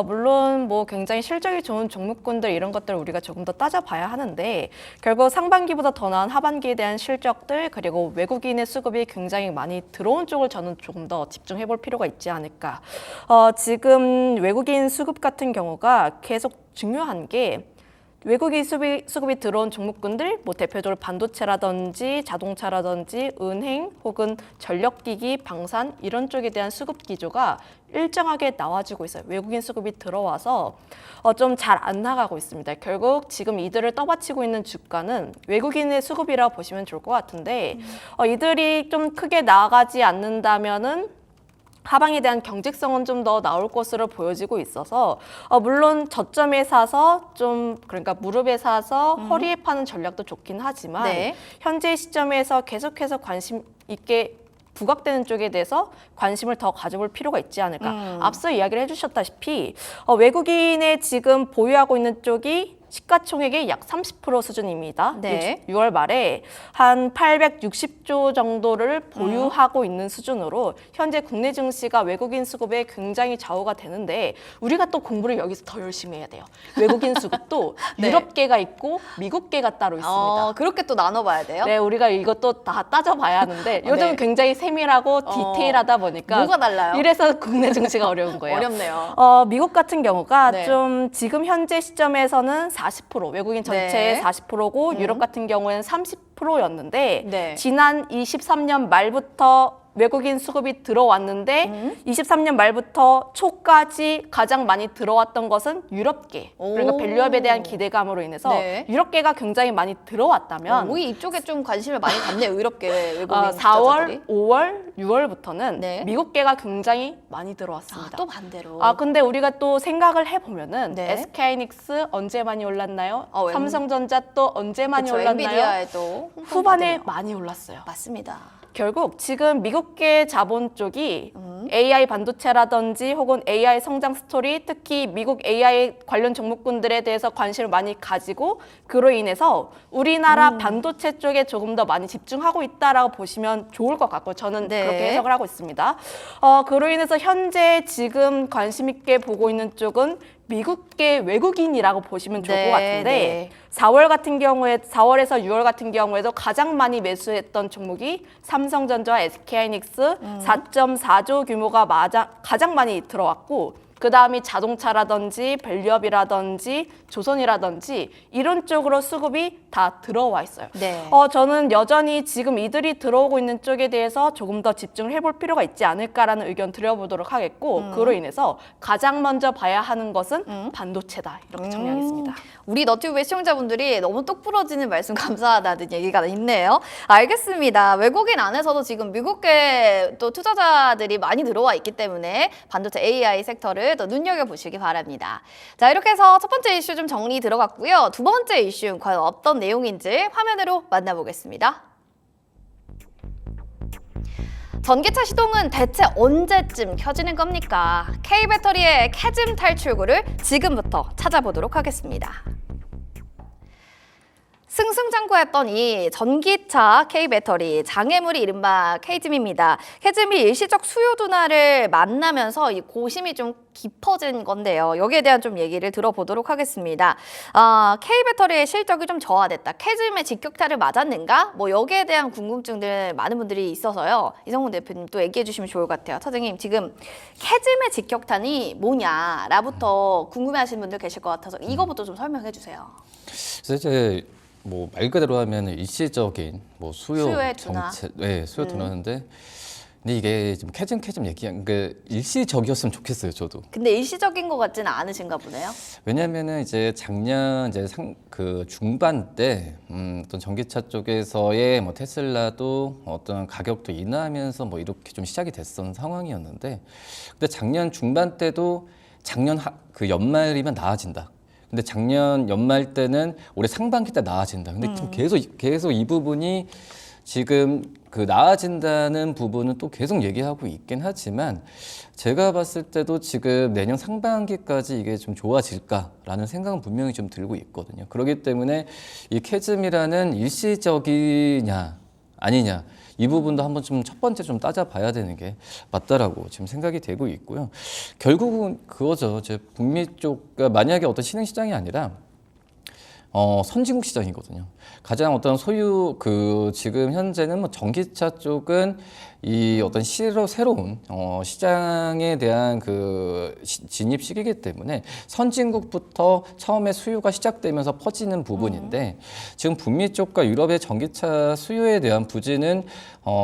물론 뭐 굉장히 실적이 좋은 종목군들 이런 것들을 우리가 조금 더 따져봐야 하는데 결국 상반기보다 더 나은 하반기에 대한 실적들 그리고 외국인의 수급이 굉장히 많이 들어온 쪽을 저는 조금 더 집중해 볼 필요가 있지 않을까. 지금 외국인 수급 같은 경우가 계속 중요한 게 외국인 수급이 들어온 종목군들, 뭐 대표적으로 반도체라든지 자동차라든지 은행 혹은 전력기기, 방산 이런 쪽에 대한 수급 기조가 일정하게 나와지고 있어요. 외국인 수급이 들어와서 좀 잘 안 나가고 있습니다. 결국 지금 이들을 떠받치고 있는 주가는 외국인의 수급이라고 보시면 좋을 것 같은데 이들이 좀 크게 나가지 않는다면은 하방에 대한 경직성은 좀 더 나올 것으로 보여지고 있어서 물론 저점에 사서 좀 그러니까 무릎에 사서 허리에 파는 전략도 좋긴 하지만 네. 현재 시점에서 계속해서 관심 있게 부각되는 쪽에 대해서 관심을 더 가져볼 필요가 있지 않을까. 앞서 이야기를 해주셨다시피 외국인의 지금 보유하고 있는 쪽이 시가총액의 약 30% 수준입니다. 네. 6월 말에 한 860조 정도를 보유하고 있는 수준으로 현재 국내 증시가 외국인 수급에 굉장히 좌우가 되는데 우리가 또 공부를 여기서 더 열심히 해야 돼요. 외국인 수급도 네. 유럽계가 있고 미국계가 따로 있습니다. 그렇게 또 나눠봐야 돼요? 네, 우리가 이것도 다 따져봐야 하는데 요즘 네. 굉장히 세밀하고 디테일하다 보니까 뭐가 달라요? 이래서 국내 증시가 어려운 거예요. 어렵네요. 미국 같은 경우가 네. 좀 지금 현재 시점에서는 40% 외국인 전체의 네. 40%고 유럽 같은 경우에는 30%였는데 네. 지난 23년 말부터 외국인 수급이 들어왔는데 23년 말부터 초까지 가장 많이 들어왔던 것은 유럽계. 그러니까 오. 밸류업에 대한 기대감으로 인해서 네. 유럽계가 굉장히 많이 들어왔다면 우리 이쪽에 좀 관심을 많이 갖네요. 의롭게 외국인 4월, 투자자들이. 5월, 6월부터는 네. 미국계가 굉장히 많이 들어왔습니다. 또 반대로. 근데 우리가 또 생각을 해보면은 네. SK하이닉스 언제 많이 올랐나요? 웬- 삼성전자 또 언제 많이 그쵸, 올랐나요? 엔비디아에도 후반에 홍보받으며. 많이 올랐어요. 맞습니다. 결국 지금 미국계 자본 쪽이 AI 반도체라든지 혹은 AI 성장 스토리, 특히 미국 AI 관련 종목군들에 대해서 관심을 많이 가지고 그로 인해서 우리나라 반도체 쪽에 조금 더 많이 집중하고 있다라고 보시면 좋을 것 같고 저는 네. 그렇게 해석을 하고 있습니다. 그로 인해서 현재 지금 관심 있게 보고 있는 쪽은 미국계 외국인이라고 보시면 좋을 네, 것 같은데 네. 4월 같은 경우에 4월에서 6월 같은 경우에도 가장 많이 매수했던 종목이 삼성전자와 SK하이닉스 4.4조 규모가 가장 많이 들어왔고 그 다음이 자동차라든지 밸류업이라든지 조선이라든지 이런 쪽으로 수급이 다 들어와 있어요. 네. 저는 여전히 지금 이들이 들어오고 있는 쪽에 대해서 조금 더 집중을 해볼 필요가 있지 않을까라는 의견 드려보도록 하겠고 그로 인해서 가장 먼저 봐야 하는 것은 반도체다 이렇게 정리하겠습니다. 우리 너튜브의 시청자분들이 너무 똑부러지는 말씀 감사하다는 얘기가 있네요. 알겠습니다. 외국인 안에서도 지금 미국계 또 투자자들이 많이 들어와 있기 때문에 반도체 AI 섹터를 또 눈여겨보시기 바랍니다. 자, 이렇게 해서 첫 번째 이슈 좀 정리 들어갔고요. 두 번째 이슈는 과연 어떤 내용인지 화면으로 만나보겠습니다. 전기차 시동은 대체 언제쯤 켜지는 겁니까? K배터리의 캐즘 탈출구를 지금부터 찾아보도록 하겠습니다. 승승장구했던 이 전기차 K배터리 장애물이 이른바 캐즘입니다. 캐즘이 일시적 수요 둔화를 만나면서 이 고심이 좀 깊어진 건데요. 여기에 대한 좀 얘기를 들어보도록 하겠습니다. K배터리의 실적이 좀 저하됐다. 캐즘의 직격탄을 맞았는가? 뭐 여기에 대한 궁금증들 많은 분들이 있어서요. 이성훈 대표님 또 얘기해 주시면 좋을 것 같아요. 차장님 지금 캐즘의 직격탄이 뭐냐라부터 궁금해하시는 분들 계실 것 같아서 이거부터 좀 설명해 주세요. 그래서 이제 뭐 말 그대로 하면 일시적인 뭐 수요의 둔화. 수요 둔화인데 근데 이게 좀 캐즘 얘기한 그 일시적이었으면 좋겠어요, 저도. 근데 일시적인 것 같지는 않으신가 보네요. 왜냐면은 이제 작년 이제 그 중반 때 어떤 전기차 쪽에서의 뭐 테슬라도 어떤 가격도 인하하면서 뭐 이렇게 좀 시작이 됐던 상황이었는데 근데 작년 중반 때도 작년 그 연말이면 나아진다. 근데 작년 연말 때는 올해 상반기 때 나아진다. 근데 좀 계속 이 부분이 지금 그 나아진다는 부분은 또 계속 얘기하고 있긴 하지만 제가 봤을 때도 지금 내년 상반기까지 이게 좀 좋아질까라는 생각은 분명히 좀 들고 있거든요. 그렇기 때문에 이 캐즘이라는 일시적이냐 아니냐 이 부분도 한번 좀 첫 번째 좀 따져봐야 되는 게 맞다라고 지금 생각이 되고 있고요. 결국은 그거죠. 이제 북미 쪽 만약에 어떤 신흥 시장이 아니라 선진국 시장이거든요. 가장 어떤 소유 그 지금 현재는 뭐 전기차 쪽은 이 어떤 새로운 시장에 대한 그 진입 시기이기 때문에 선진국부터 처음에 수요가 시작되면서 퍼지는 부분인데 지금 북미 쪽과 유럽의 전기차 수요에 대한 부진은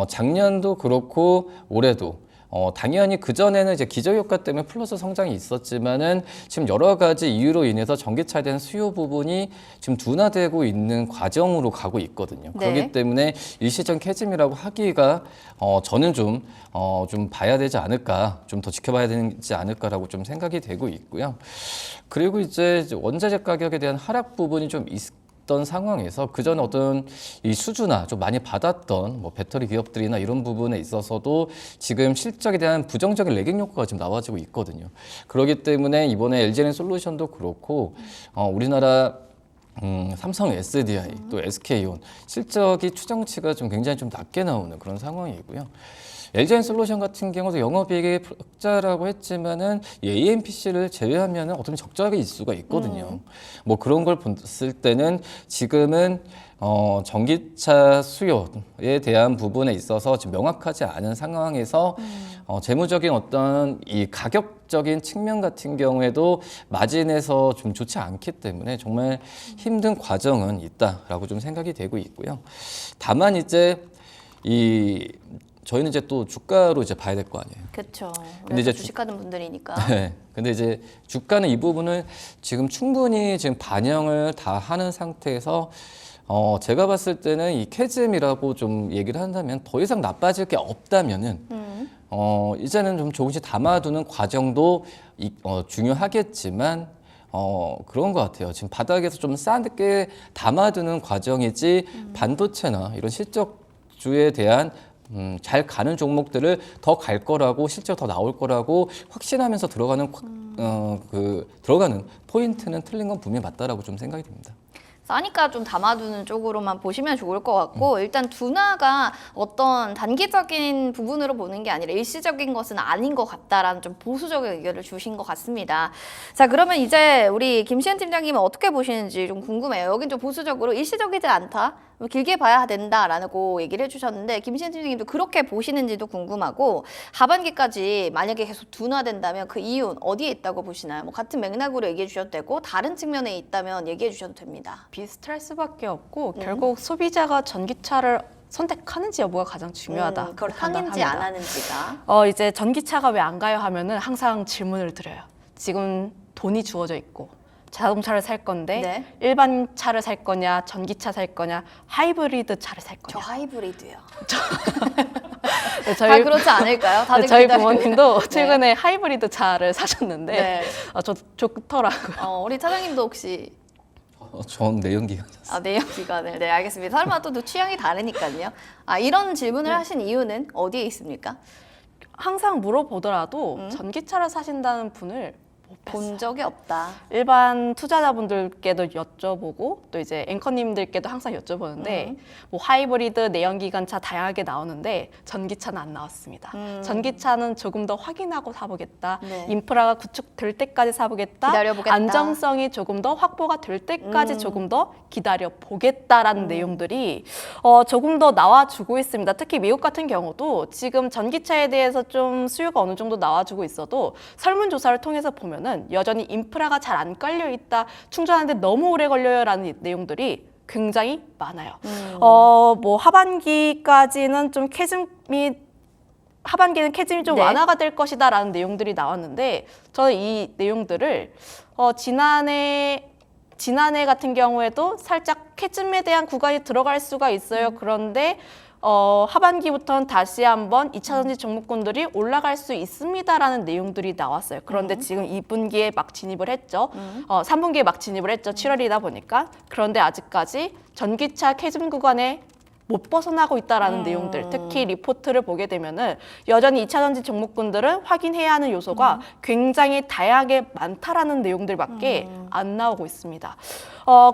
작년도 그렇고 올해도 당연히 그전에는 이제 기저효과 때문에 플러스 성장이 있었지만은 지금 여러 가지 이유로 인해서 전기차에 대한 수요 부분이 지금 둔화되고 있는 과정으로 가고 있거든요. 네. 그렇기 때문에 일시적 캐즘이라고 하기가 저는 좀 봐야 되지 않을까, 좀 더 지켜봐야 되지 않을까라고 좀 생각이 되고 있고요. 그리고 이제 원자재 가격에 대한 하락 부분이 좀 있던 상황에서 그전에 어떤 이 수주나 좀 많이 받았던 뭐 배터리 기업들이나 이런 부분에 있어서도 지금 실적에 대한 부정적인 레깅 효과가 지금 나와지고 있거든요. 그렇기 때문에 이번에 LG에너지 솔루션도 그렇고 우리나라 삼성 SDI 또 SK온 실적이 추정치가 좀 굉장히 좀 낮게 나오는 그런 상황이고요. LG엔솔루션 같은 경우도 영업이익이 흑자라고 했지만은 이 AMPC를 제외하면은 어떻게 보면 적자가 있을 수가 있거든요. 뭐 그런 걸 봤을 때는 지금은 전기차 수요에 대한 부분에 있어서 지금 명확하지 않은 상황에서 재무적인 어떤 이 가격적인 측면 같은 경우에도 마진에서 좀 좋지 않기 때문에 정말 힘든 과정은 있다라고 좀 생각이 되고 있고요. 다만 이제 저희는 이제 또 주가로 이제 봐야 될 거 아니에요. 그렇죠. 근데 이제 주식하는 분들이니까. 네. 근데 이제 주가는 이 부분을 지금 충분히 지금 반영을 다 하는 상태에서 제가 봤을 때는 이 캐즘이라고 좀 얘기를 한다면 더 이상 나빠질 게 없다면은 이제는 좀 조금씩 담아두는 과정도 중요하겠지만 그런 것 같아요. 지금 바닥에서 좀 싸게 담아두는 과정이지 반도체나 이런 실적주에 대한 잘 가는 종목들을 더 갈 거라고 실적 더 나올 거라고 확신하면서 들어가는 들어가는 포인트는 틀린 건 분명히 맞다라고 좀 생각이 듭니다. 싸니까 좀 담아두는 쪽으로만 보시면 좋을 것 같고 일단 둔화가 어떤 단기적인 부분으로 보는 게 아니라 일시적인 것은 아닌 것 같다라는 좀 보수적인 의견을 주신 것 같습니다. 자, 그러면 이제 우리 김시현 팀장님은 어떻게 보시는지 좀 궁금해요. 여긴 좀 보수적으로 일시적이지 않다, 길게 봐야 된다라고 얘기를 해주셨는데 김시현 팀장님도 그렇게 보시는지도 궁금하고 하반기까지 만약에 계속 둔화된다면 그 이유는 어디에 있다고 보시나요? 뭐 같은 맥락으로 얘기해 주셔도 되고 다른 측면에 있다면 얘기해 주셔도 됩니다. 비슷할 수밖에 없고 결국 소비자가 전기차를 선택하는지 여부가 가장 중요하다. 그걸 하는지 안 하는지가. 이제 전기차가 왜 안 가요 하면은 항상 질문을 드려요. 지금 돈이 주어져 있고 자동차를 살 건데 네. 일반 차를 살 거냐, 전기차 살 거냐, 하이브리드 차를 살 저 거냐. 하이브리드요. 네, 다 그렇지 않을까요? 다들 저희 기다리고. 부모님도 네. 최근에 하이브리드 차를 사셨는데 네. 저 좋더라고요. 우리 차장님도 혹시 전 내연기관. 내연 기관을. 네, 알겠습니다. 사람마다 또 취향이 다르니까요. 이런 질문을 하신 이유는 어디에 있습니까? 항상 물어보더라도 전기차를 사신다는 분을 못 본 봤어요. 적이 없다. 일반 투자자분들께도 여쭤보고 또 이제 앵커님들께도 항상 여쭤보는데 뭐 하이브리드, 내연기관차 다양하게 나오는데 전기차는 안 나왔습니다. 전기차는 조금 더 확인하고 사보겠다. 네. 인프라가 구축될 때까지 사보겠다. 기다려보겠다. 안정성이 조금 더 확보가 될 때까지 조금 더 기다려보겠다라는 내용들이 조금 더 나와주고 있습니다. 특히 미국 같은 경우도 지금 전기차에 대해서 좀 수요가 어느 정도 나와주고 있어도 설문조사를 통해서 보면 여전히 인프라가 잘 안 깔려 있다, 충전하는데 너무 오래 걸려요라는 내용들이 굉장히 많아요. 뭐 하반기까지는 좀 하반기는 캐즘이 좀 네. 완화가 될 것이다라는 내용들이 나왔는데 저는 이 내용들을 지난해 같은 경우에도 살짝 캐즘에 대한 구간이 들어갈 수가 있어요. 그런데 하반기부터는 다시 한번 2차 전지 종목군들이 올라갈 수 있습니다라는 내용들이 나왔어요. 그런데 지금 2분기에 막 진입을 했죠. 3분기에 막 진입을 했죠. 7월이다 보니까. 그런데 아직까지 전기차 캐즘 구간에 못 벗어나고 있다라는 내용들, 특히 리포트를 보게 되면은 여전히 2차 전지 종목군들은 확인해야 하는 요소가 굉장히 다양하게 많다라는 내용들밖에 안 나오고 있습니다.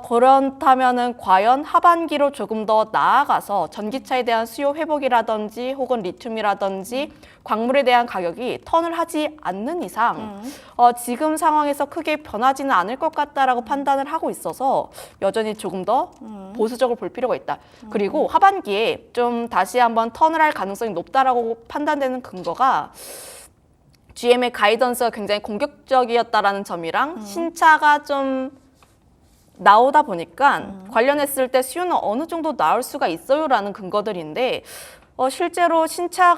그렇다면은 과연 하반기로 조금 더 나아가서 전기차에 대한 수요 회복이라든지 혹은 리튬이라든지 광물에 대한 가격이 턴을 하지 않는 이상 지금 상황에서 크게 변하지는 않을 것 같다라고 판단을 하고 있어서 여전히 조금 더 보수적으로 볼 필요가 있다. 그리고 하반기에 좀 다시 한번 턴을 할 가능성이 높다라고 판단되는 근거가 GM의 가이던스가 굉장히 공격적이었다라는 점이랑 신차가 좀 나오다 보니까 관련했을 때 수요는 어느 정도 나올 수가 있어요라는 근거들인데 실제로 신차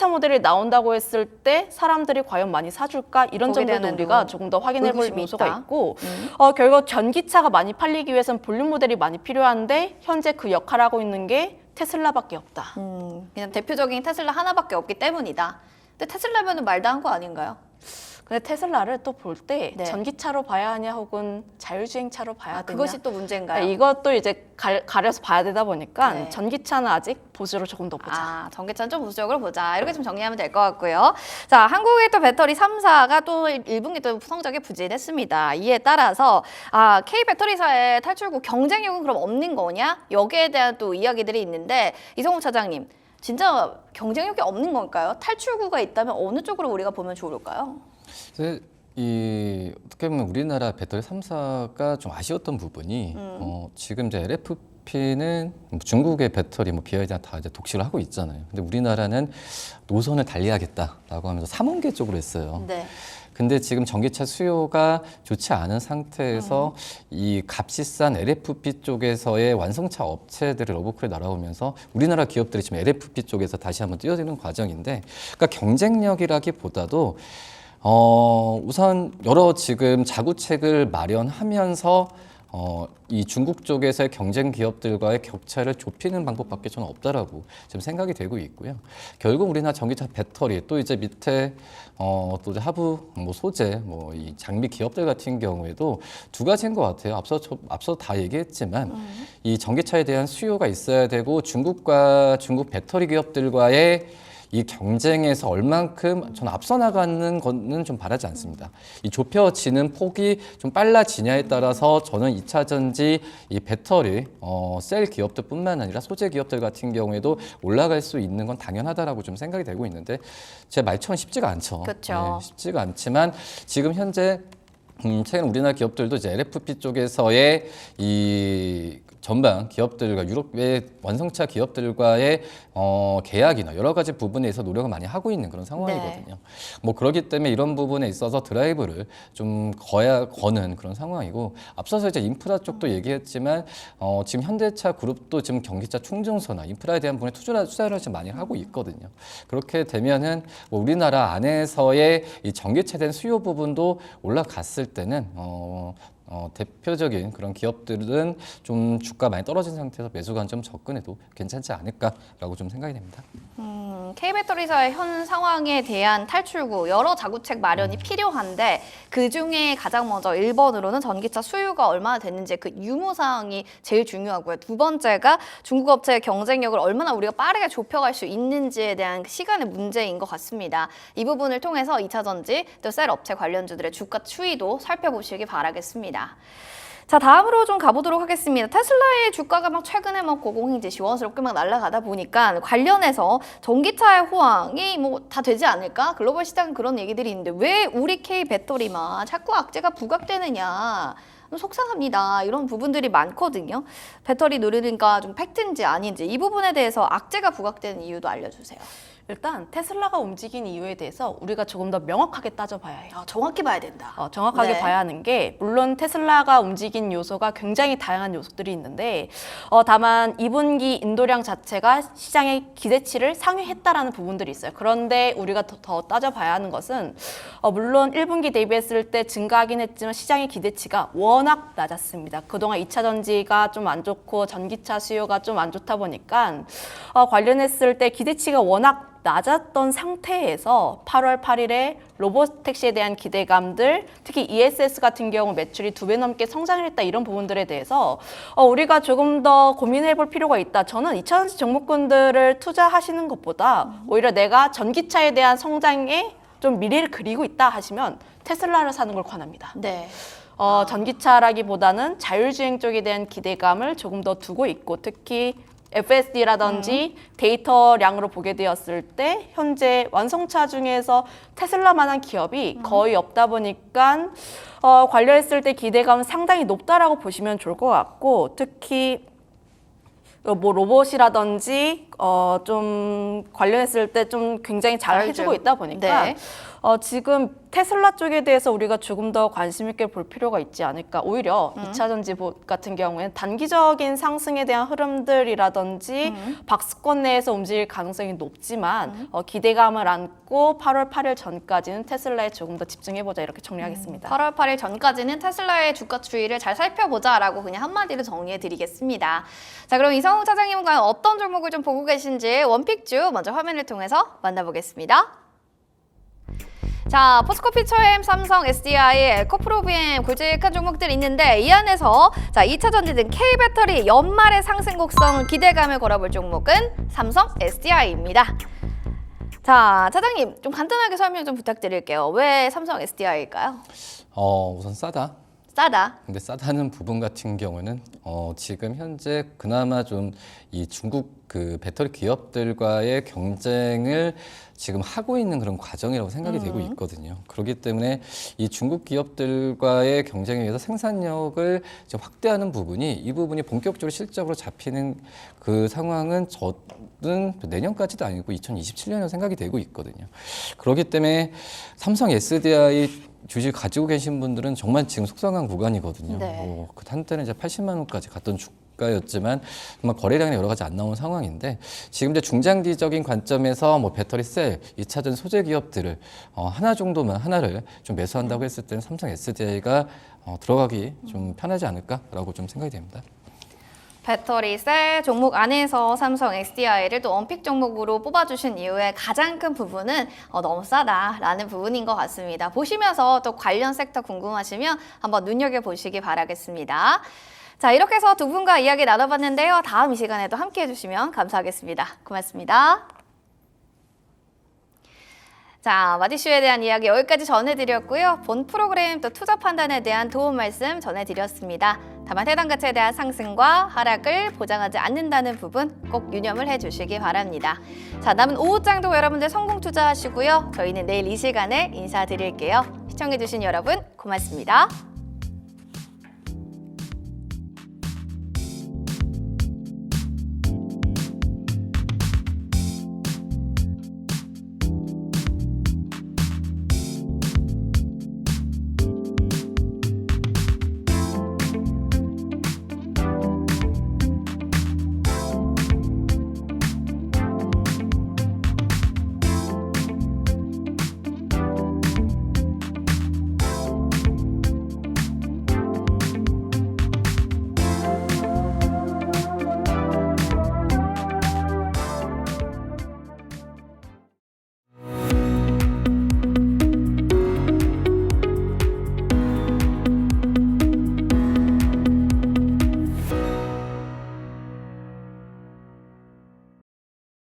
모델이 나온다고 했을 때 사람들이 과연 많이 사줄까? 이런 거기에 점들도 대한 우리가 조금 더 확인해 볼 의구심이 요소가 있다. 있고 결국 전기차가 많이 팔리기 위해서는 볼륨 모델이 많이 필요한데 현재 그 역할을 하고 있는 게 테슬라밖에 없다. 그냥 대표적인 테슬라 하나밖에 없기 때문이다. 근데 테슬라면은 말도 한 거 아닌가요? 근데 테슬라를 또 볼 때 네. 전기차로 봐야 하냐 혹은 자율주행차로 봐야 되냐. 그것이 또 문제인가요? 이것도 이제 가려서 봐야 되다 보니까 네. 전기차는 아직 보수로 조금 더 보자. 전기차는 좀 보수적으로 보자. 이렇게 좀 정리하면 될 것 같고요. 자, 한국의 또 배터리 3사가 또 1분기 또 성적이 부진했습니다. 이에 따라서 K배터리사의 탈출구 경쟁력은 그럼 없는 거냐? 여기에 대한 또 이야기들이 있는데 이성훈 차장님, 진짜 경쟁력이 없는 걸까요? 탈출구가 있다면 어느 쪽으로 우리가 보면 좋을까요? 어떻게 보면 우리나라 배터리 3사가 좀 아쉬웠던 부분이 지금 이제 LFP는 중국의 배터리 BYD나 다 이제 독식을 하고 있잖아요. 근데 우리나라는 노선을 달리하겠다라고 하면서 3원계 쪽으로 했어요. 네. 근데 지금 전기차 수요가 좋지 않은 상태에서 이 값이 싼 LFP 쪽에서의 완성차 업체들이 러브콜에 날아오면서 우리나라 기업들이 지금 LFP 쪽에서 다시 한번 뛰어드는 과정인데, 그러니까 경쟁력이라기보다도 우선 여러 지금 자구책을 마련하면서 이 중국 쪽에서의 경쟁 기업들과의 격차를 좁히는 방법밖에 저는 없다라고 지금 생각이 되고 있고요. 결국 우리나라 전기차 배터리 또 이제 밑에 또 이제 하부 소재 이 장비 기업들 같은 경우에도 두 가지인 것 같아요. 앞서 다 얘기했지만 이 전기차에 대한 수요가 있어야 되고 중국 배터리 기업들과의 이 경쟁에서 얼만큼 전 앞서 나가는 거는 좀 바라지 않습니다. 이 좁혀지는 폭이 좀 빨라지냐에 따라서 저는 2차 전지 이 배터리 셀 기업들뿐만 아니라 소재 기업들 같은 경우에도 올라갈 수 있는 건 당연하다라고 좀 생각이 되고 있는데 제 말처럼 쉽지가 않죠. 그렇죠. 네, 쉽지가 않지만 지금 현재 최근 우리나라 기업들도 이제 LFP 쪽에서의 이 전방 기업들과 유럽의 완성차 기업들과의 계약이나 여러 가지 부분에서 노력을 많이 하고 있는 그런 상황이거든요. 그렇기 때문에 이런 부분에 있어서 드라이브를 좀 거는 그런 상황이고, 앞서서 이제 인프라 쪽도 얘기했지만 지금 현대차 그룹도 지금 전기차 충전소나 인프라에 대한 부분에 투자를 좀 많이 하고 있거든요. 그렇게 되면은 우리나라 안에서의 이 전기차에 대한 수요 부분도 올라갔을 때는 대표적인 그런 기업들은 좀 주가 많이 떨어진 상태에서 매수 관점 접근해도 괜찮지 않을까라고 좀 생각이 됩니다. K배터리사의 현 상황에 대한 탈출구, 여러 자구책 마련이 필요한데 그중에 가장 먼저 1번으로는 전기차 수요가 얼마나 됐는지 그 유무사항이 제일 중요하고요. 두 번째가 중국 업체의 경쟁력을 얼마나 우리가 빠르게 좁혀갈 수 있는지에 대한 시간의 문제인 것 같습니다. 이 부분을 통해서 2차 전지 또 셀 업체 관련주들의 주가 추이도 살펴보시기 바라겠습니다. 자, 다음으로 좀 가보도록 하겠습니다. 테슬라의 주가가 최근에 고공행진 시원스럽게 날아가다 보니까 관련해서 전기차의 호황이 다 되지 않을까? 글로벌 시장은 그런 얘기들이 있는데 왜 우리 K 배터리만 자꾸 악재가 부각되느냐? 속상합니다. 이런 부분들이 많거든요. 배터리 누르니까 좀 팩트인지 아닌지 이 부분에 대해서 악재가 부각되는 이유도 알려주세요. 일단 테슬라가 움직인 이유에 대해서 우리가 조금 더 명확하게 따져봐야 해요. 정확히 봐야 된다. 정확하게 네. 봐야 하는 게, 물론 테슬라가 움직인 요소가 굉장히 다양한 요소들이 있는데 다만 2분기 인도량 자체가 시장의 기대치를 상회했다라는 부분들이 있어요. 그런데 우리가 더 따져봐야 하는 것은 물론 1분기 대비했을 때 증가하긴 했지만 시장의 기대치가 워낙 낮았습니다. 그동안 2차 전지가 좀 안 좋고 전기차 수요가 좀 안 좋다 보니까 관련했을 때 기대치가 워낙 낮았던 상태에서 8월 8일에 로보택시에 대한 기대감들, 특히 ESS 같은 경우 매출이 2배 넘게 성장을 했다, 이런 부분들에 대해서 우리가 조금 더 고민해 볼 필요가 있다. 저는 2차전지 종목군들을 투자하시는 것보다 오히려 내가 전기차에 대한 성장에 좀 미래를 그리고 있다 하시면 테슬라를 사는 걸 권합니다. 네. 전기차라기보다는 자율주행 쪽에 대한 기대감을 조금 더 두고 있고, 특히 FSD라든지 데이터량으로 보게 되었을 때 현재 완성차 중에서 테슬라만한 기업이 거의 없다 보니까 관련했을 때 기대감은 상당히 높다라고 보시면 좋을 것 같고, 특히 로봇이라든지 좀 관련했을 때 좀 굉장히 잘 해주고 있다 보니까 네. 지금 테슬라 쪽에 대해서 우리가 조금 더 관심 있게 볼 필요가 있지 않을까. 오히려 2차 전지 같은 경우에는 단기적인 상승에 대한 흐름들이라든지 박스권 내에서 움직일 가능성이 높지만 기대감을 안고 8월 8일 전까지는 테슬라에 조금 더 집중해보자, 이렇게 정리하겠습니다. 8월 8일 전까지는 테슬라의 주가 추이를 잘 살펴보자라고 그냥 한마디로 정리해드리겠습니다. 자, 그럼 이성훈 차장님은 과연 어떤 종목을 좀 보고 계신지 원픽주 먼저 화면을 통해서 만나보겠습니다. 자, 포스코 피처엠, 삼성, SDI, 에코프로비엠 굵직한 종목들 있는데 이 안에서 자 2차 전지 등 K배터리 연말의 상승 곡선 기대감을 걸어볼 종목은 삼성, SDI입니다. 자, 차장님 좀 간단하게 설명 좀 부탁드릴게요. 왜 삼성, SDI일까요? 우선 싸다. 싸다. 근데 싸다는 부분 같은 경우는 지금 현재 그나마 좀 이 중국 그 배터리 기업들과의 경쟁을 지금 하고 있는 그런 과정이라고 생각이 되고 있거든요. 그렇기 때문에 이 중국 기업들과의 경쟁에 의해서 생산력을 이제 확대하는 부분이 이 부분이 본격적으로 실적으로 잡히는 그 상황은 저는 내년까지도 아니고 2027년이라고 생각이 되고 있거든요. 그렇기 때문에 삼성 SDI 주식 가지고 계신 분들은 정말 지금 속상한 구간이거든요. 네. 그 한때는 이제 80만 원까지 갔던 주가였지만 정말 거래량이 여러 가지 안 나온 상황인데 지금 이제 중장기적인 관점에서 뭐 배터리 셀, 2차전 소재 기업들을 하나를 좀 매수한다고 했을 때는 삼성 SDI가 들어가기 좀 편하지 않을까라고 좀 생각이 됩니다. 배터리 셀 종목 안에서 삼성 SDI를 또 원픽 종목으로 뽑아주신 이유의 가장 큰 부분은 너무 싸다라는 부분인 것 같습니다. 보시면서 또 관련 섹터 궁금하시면 한번 눈여겨보시기 바라겠습니다. 자, 이렇게 해서 두 분과 이야기 나눠봤는데요. 다음 이 시간에도 함께해 주시면 감사하겠습니다. 고맙습니다. 자, 마디쇼에 대한 이야기 여기까지 전해드렸고요. 본 프로그램 또 투자 판단에 대한 도움 말씀 전해드렸습니다. 다만 해당 가치에 대한 상승과 하락을 보장하지 않는다는 부분 꼭 유념을 해주시기 바랍니다. 자, 남은 오후장도 여러분들 성공 투자하시고요. 저희는 내일 이 시간에 인사드릴게요. 시청해주신 여러분 고맙습니다.